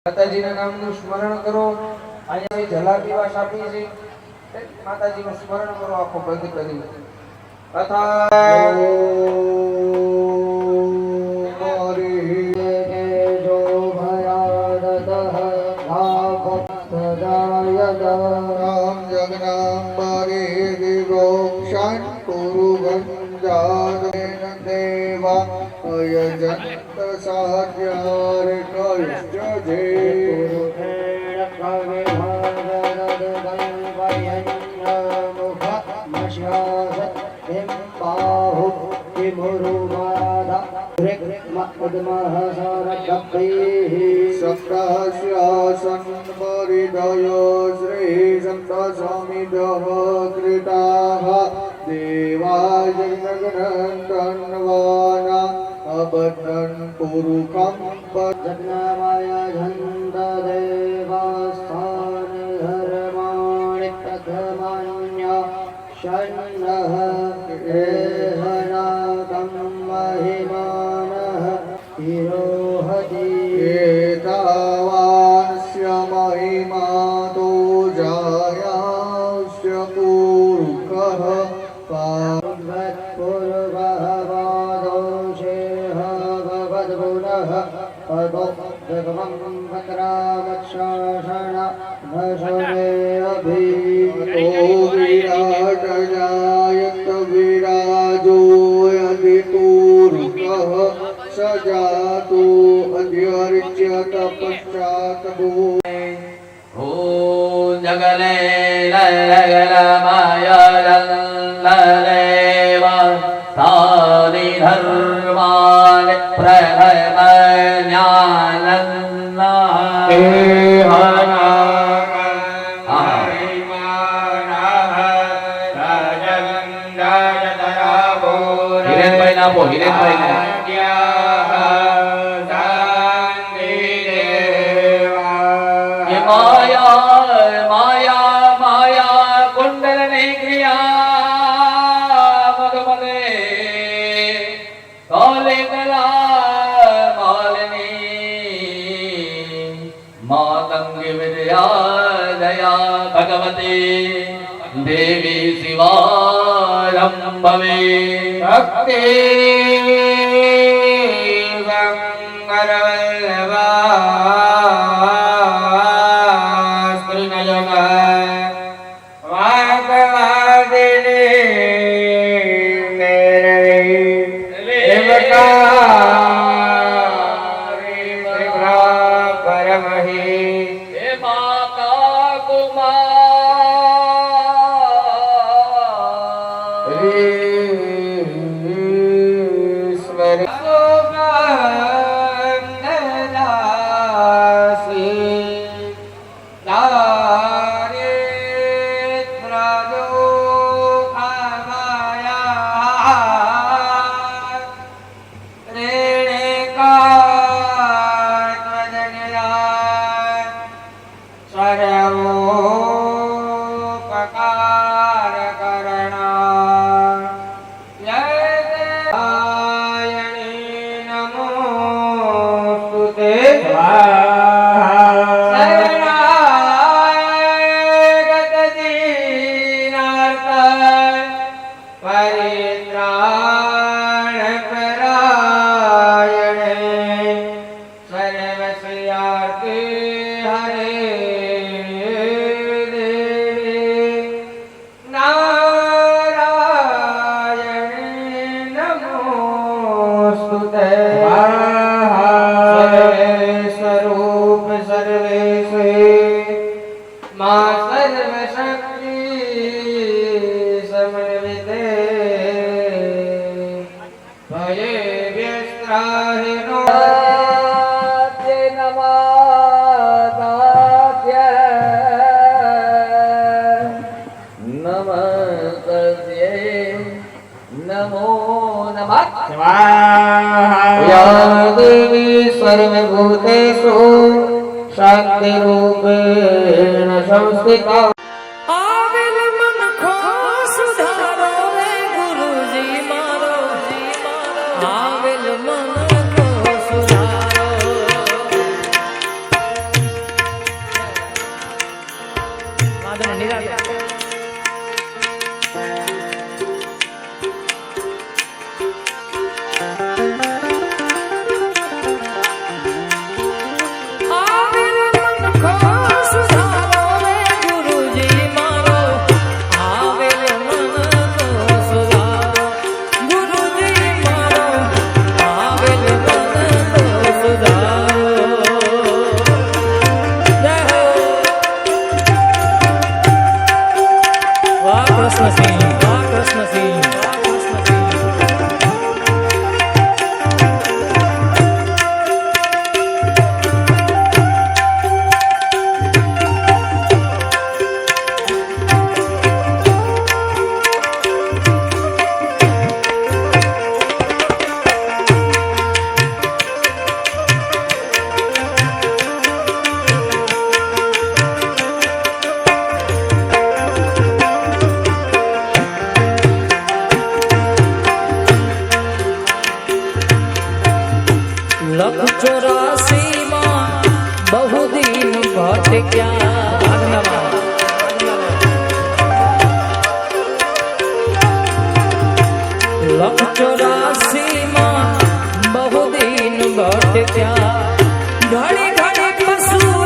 માતાજીના નામનું સ્મરણ કરો. અહીંયા જલા પીવાશ આપી છે, માતાજીનું સ્મરણ કરો આખો બંધ કરી. તથા રામ જગનાંબારે વિરોક્ષાન કુરુ ગંજાદેન દેવા અયજંત સાધ્યાર કૈષ્ટ જે સપ્તાસ્યાસન પરિદય શ્રી સંત સ્વામિદઃ કૃતાઃ દેવા જગન્નંદનવાના અબદ્ધન પુરુષમ
જગનામાય ધંત દેવાસ્થાન ધર્માણિ પ્રથમાન્ય શન્નઃ એહનાતમ મહિમાનઃ તિરોહતિ
એતાવાસ્ય મહિમા તો જાયાસ્ય પુરુષઃ વિરાટ જાયત વિરાજો અધિતુરુકઃ સજાતો અધ્યર્ચ્યત પશ્ચાત ભૂ
જગલે લગલમય લલેવા તારી ધર્માન પ્રહમ જ્ઞાનન્ના હિરેનભાઈ ના આપો, હિરેનભાઈ ને માયા માયા કુંડલની ક્રિયા મગમલે કોલે કલા માલની માતંગી વિદ્યા દયા ભગવતી દેવી શિવારંભવે ભક્તિ
सर्वभूतेषु शान्तिरूपेण संस्थिता
લખ 84 માં બહુ દિન ભટક્યા લખ 84 માં બહુ દિન ભટક્યા ઘણી ઘણી પશુઓ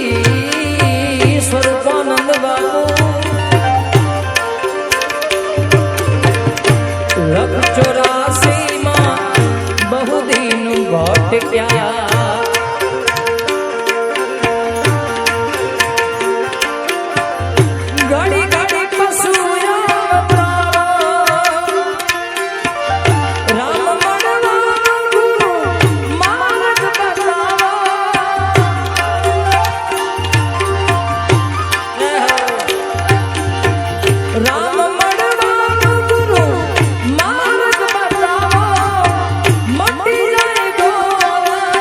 ગુરુજી સ્વરૂપાનંદ બાબુ લખ 84 માં બહુ દિન ભટક્યા ઘડી ઘડી પશુઓ રામ મળવા ગુરુ માર્ગ રામ મળવા ગુરુ માર્ગ બતાવો મટી જાય ગોવા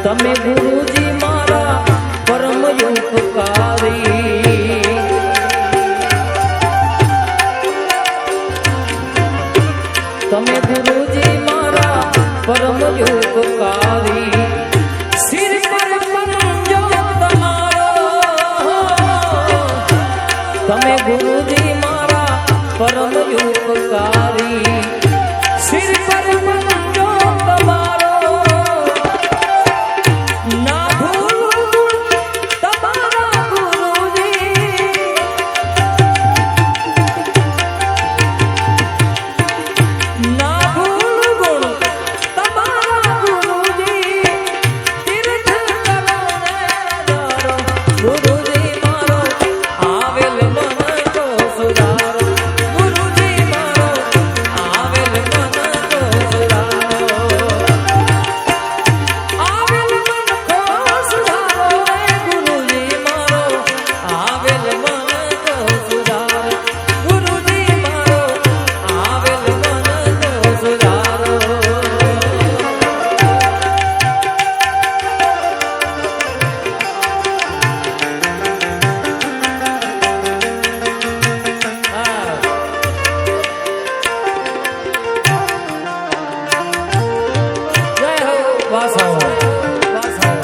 તમે ગુરુજી મારા પરમ ઉપકારી તમે ગુરુજી મારા પરમ ઉપકારી સિર પર પંજો તમારો તમે ગુરુજી મારા પરમ ઉપકારી સિર પર પંજો તમારો ના ભૂલું તમારા ગુરુજી ના ભૂલું ગુણ તમારા ગુરુજી તીર્થ કરો ને ધારો ગુરુજી મારો આવેલ મન કો સુધારો ગુરુજી મારો આવેલ મન કો સુધારો આવેલ મન કો સુધારો રે ગુરુજી મારો આવેલ મન કો સુધારો ગુરુજી મારો આવેલ મન કો સુધારો જય હો વાસવ વાસવ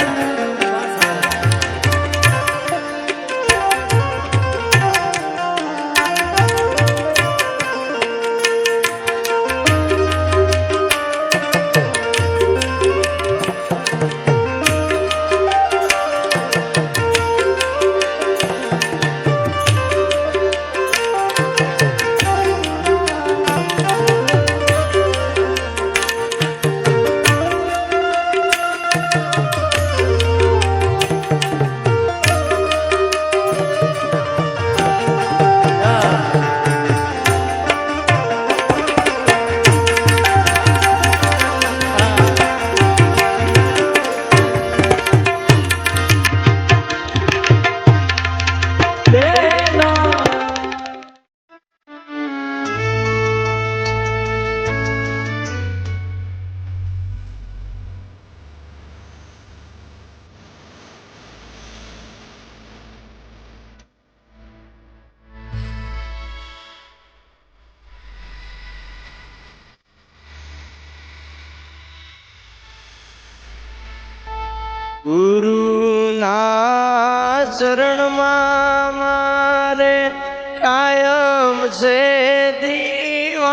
ગુરુના ચરણમાં મારે કાયમ છે દિવાળી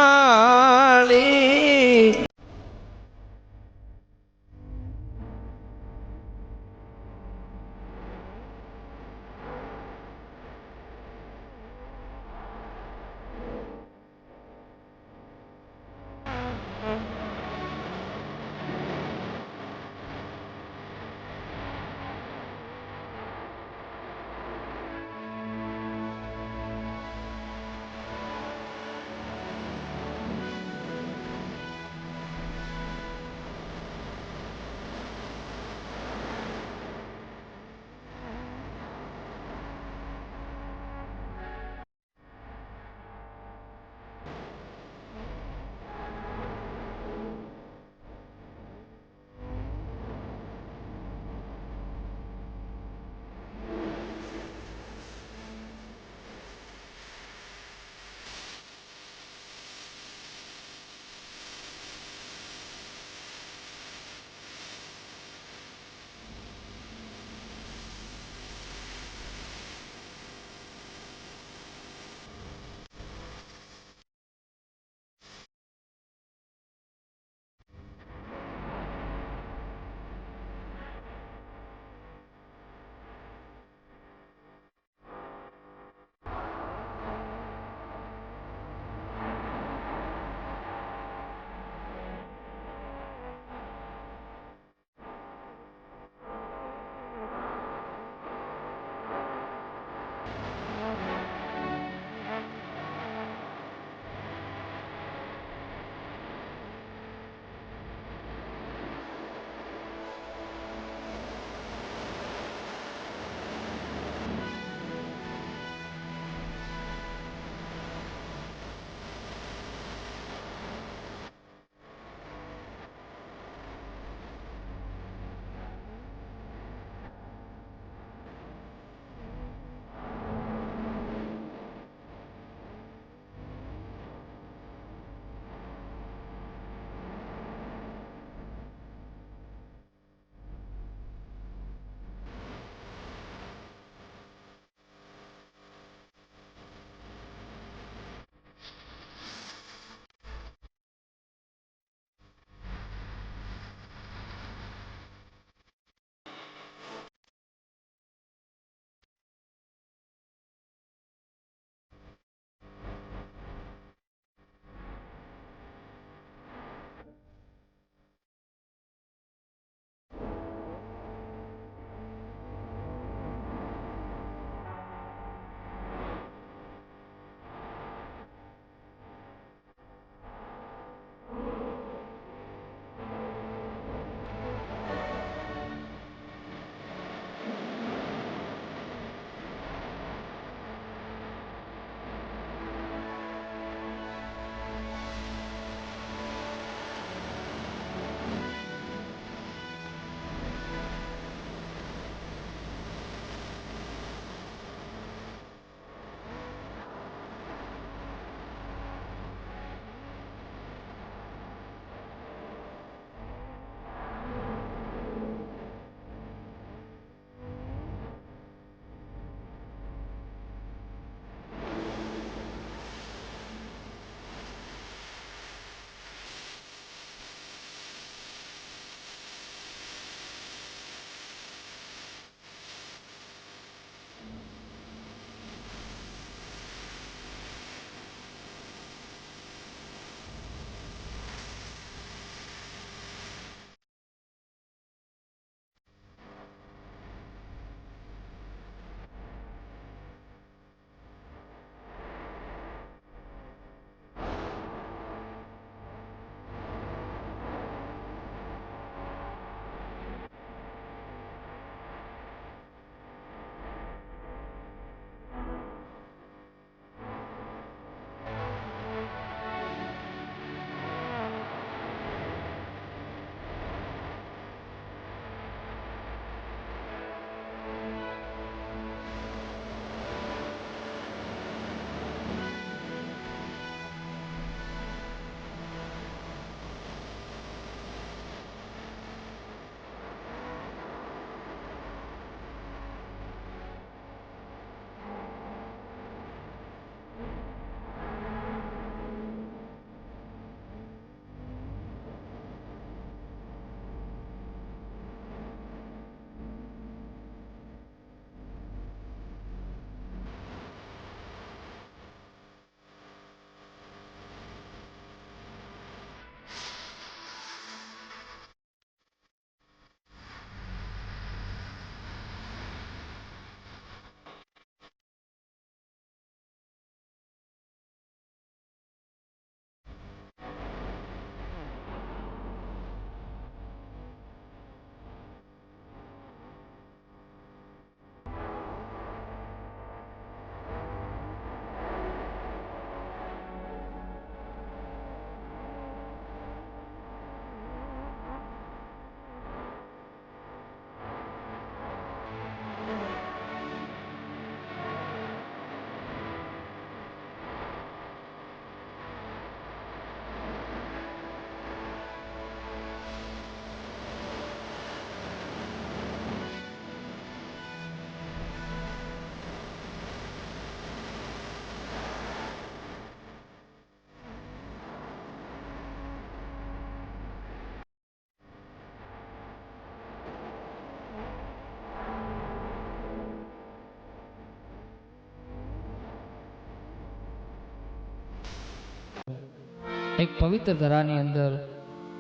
એક પવિત્ર ધરાની અંદર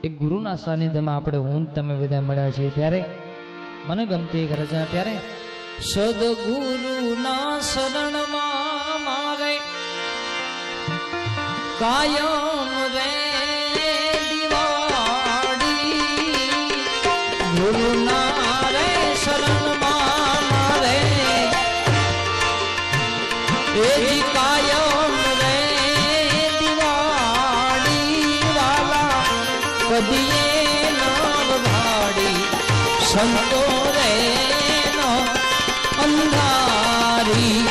એક ગુરુના સાનિધ્યમાં આપણે હું ને તમે બધા મળ્યા છીએ ત્યારે મને ગમતી એક રચના ત્યારે
સદગુરુના શરણમાં મારે કાયમ રે દિવાળી ગુરુના રે શરણમાં મારે એજી કાયમ રે દિવાળી વાલા કદીએ ન વગાડી સંતો રે અંધારી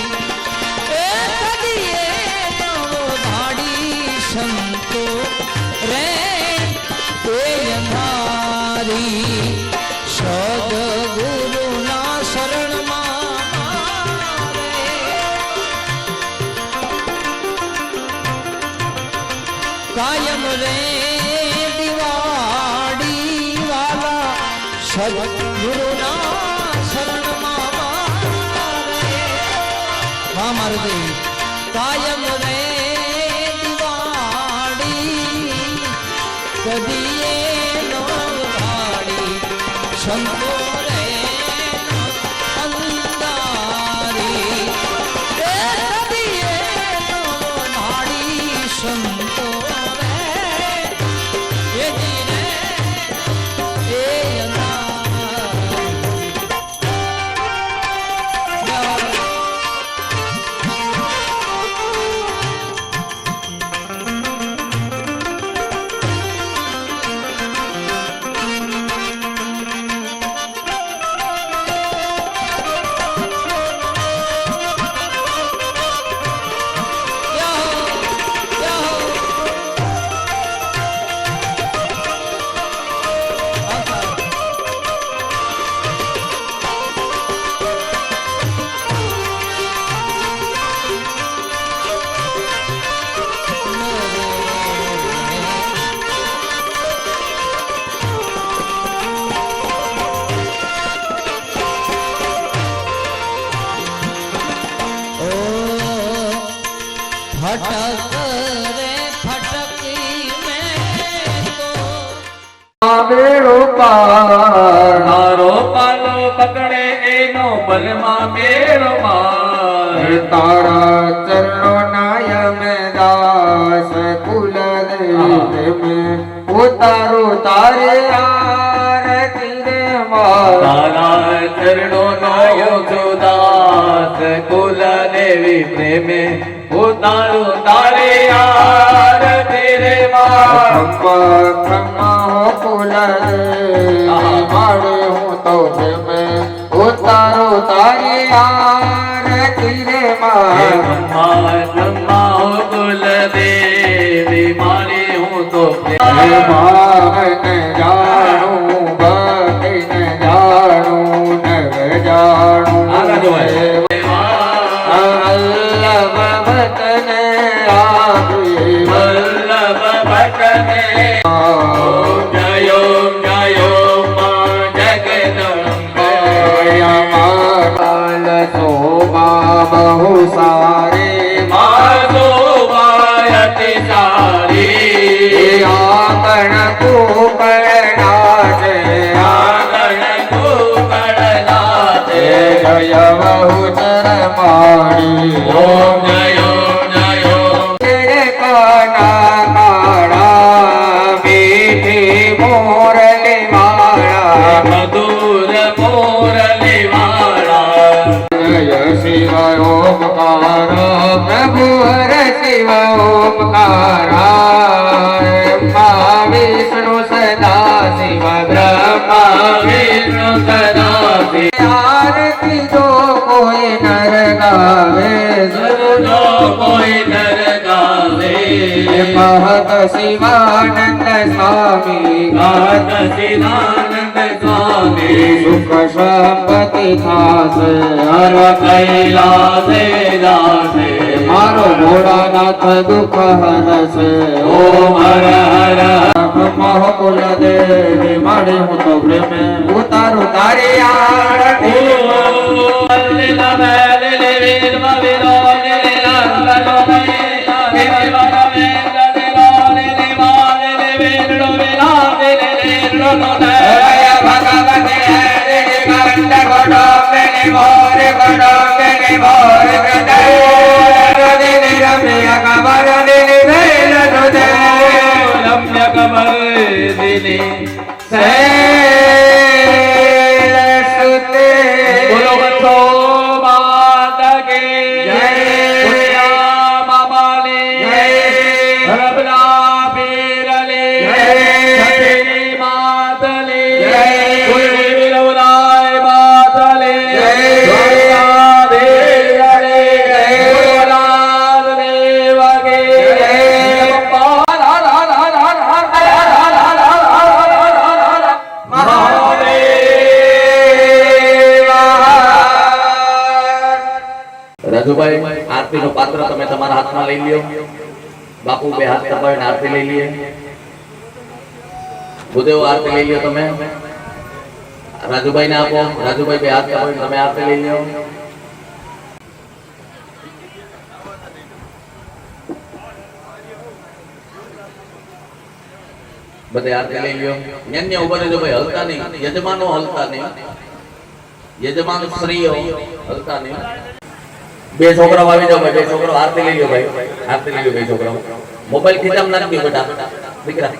એ કદીએ નવો ભાડી સંતો રે એ અંધારી સદગુરુના શરણમાં મારે કાયમ રે દિવાળી વાલા સદગુરુના મારે કાયમ રે દિવાળી કદીએ નો ભાડી સંતો રે અંધારી એ કદીએ નો ભાડી સંતો રે એ જીને એ फटक रे फटकी में तो
બેડો પાર
મારો પાલો પકડે એનો બલમાં મેળો માર
તારા ચરણો નાય મે દાસ કુલ દેવ મેં ઉતારો તારે આરતી રે માર
તારા ચરણો નાયો જોદાસ કુલ દેવી પ્રેમે ઉતારો તારે આરતી રે માર
બ્રહ્મા હો કુલ મારે હું તો પ્રેમ ઉતારો તારી આરતી રે માર
બ્રહ્મા કુલ દેવી મારી હું તો
ભાવન જાણું ભક્તિ ન જાણું નવ જાણું અલ્લભ ભટન આપી
વલ્લભ ભટને જયો જયો મા જગદંબે
માલ શોભા બહુ સારી
માધો વાયતિ સારી
આંગણ કુકળનાથે
આંગણ કુકળનાથે
જય બહુચર માણી
ઓમ જયો જયો
કાના કાળા મીઠી મોરલી માળા
મધુર મોરલી વાળા
જય શિવ ઓમકાર પ્રભુ હર શિવ ઓમકાર મા વિષ્ણુ સદા શિવ બ્રહ્મા
વિષ્ણુ સદા
આરતી જો કોઈ નર ગાવે
સદનો કોઈ નર ગાવે
મહત શિવાનંદ સ્વામી
ગાત સિદ્ધાનંદ સ્વામી
સુખ સંપત્તિ થાશે હર
કૈલાસે દાસે
મારો ભોળાનાથ દુઃખ હરશે
ઓમ હર હર
મહોકુલ દેવી માડી હું તો પ્રેમે ઉતારું તારી આરતી
લે
બોલો બંધો માતા કે પુણ્યા બાબાની હરબલા પીરલી સતીની માતલી કુલદેવી રવરાય માતલી દ્વારકા દેવળી ભોળાનાથ દેવ કે
રાજુભાઈ આરતી નું પાત્ર તમે તમારા હાથમાં લઈ લ્યો. બાપુ બે હાથ દબાવીને આરતી લઈ લઈએ. ભૂદેવ આરતી લઈ લ્યો તમે. રાજુભાઈ ને આપો. રાજુભાઈ બે હાથ દબાવીને તમે આરતી લઈ લ્યો. બધે આરતી લઈ લ્યો. ન્યાન્ય ઉભા રહેજો ભાઈ, હલતા નહીં. યજમાનો હલતા નહીં. યજમાન સ્ત્રીઓ હલતા નહીં. બે છોકરાઓ આવી જાઓ ભાઈ. બે છોકરાઓ આરતી લઈ લ્યો ભાઈ. આરતી લઈ લ્યો બે છોકરાઓ. મોબાઈલ ખીચામાં નાખી દો બેટા. દીકરા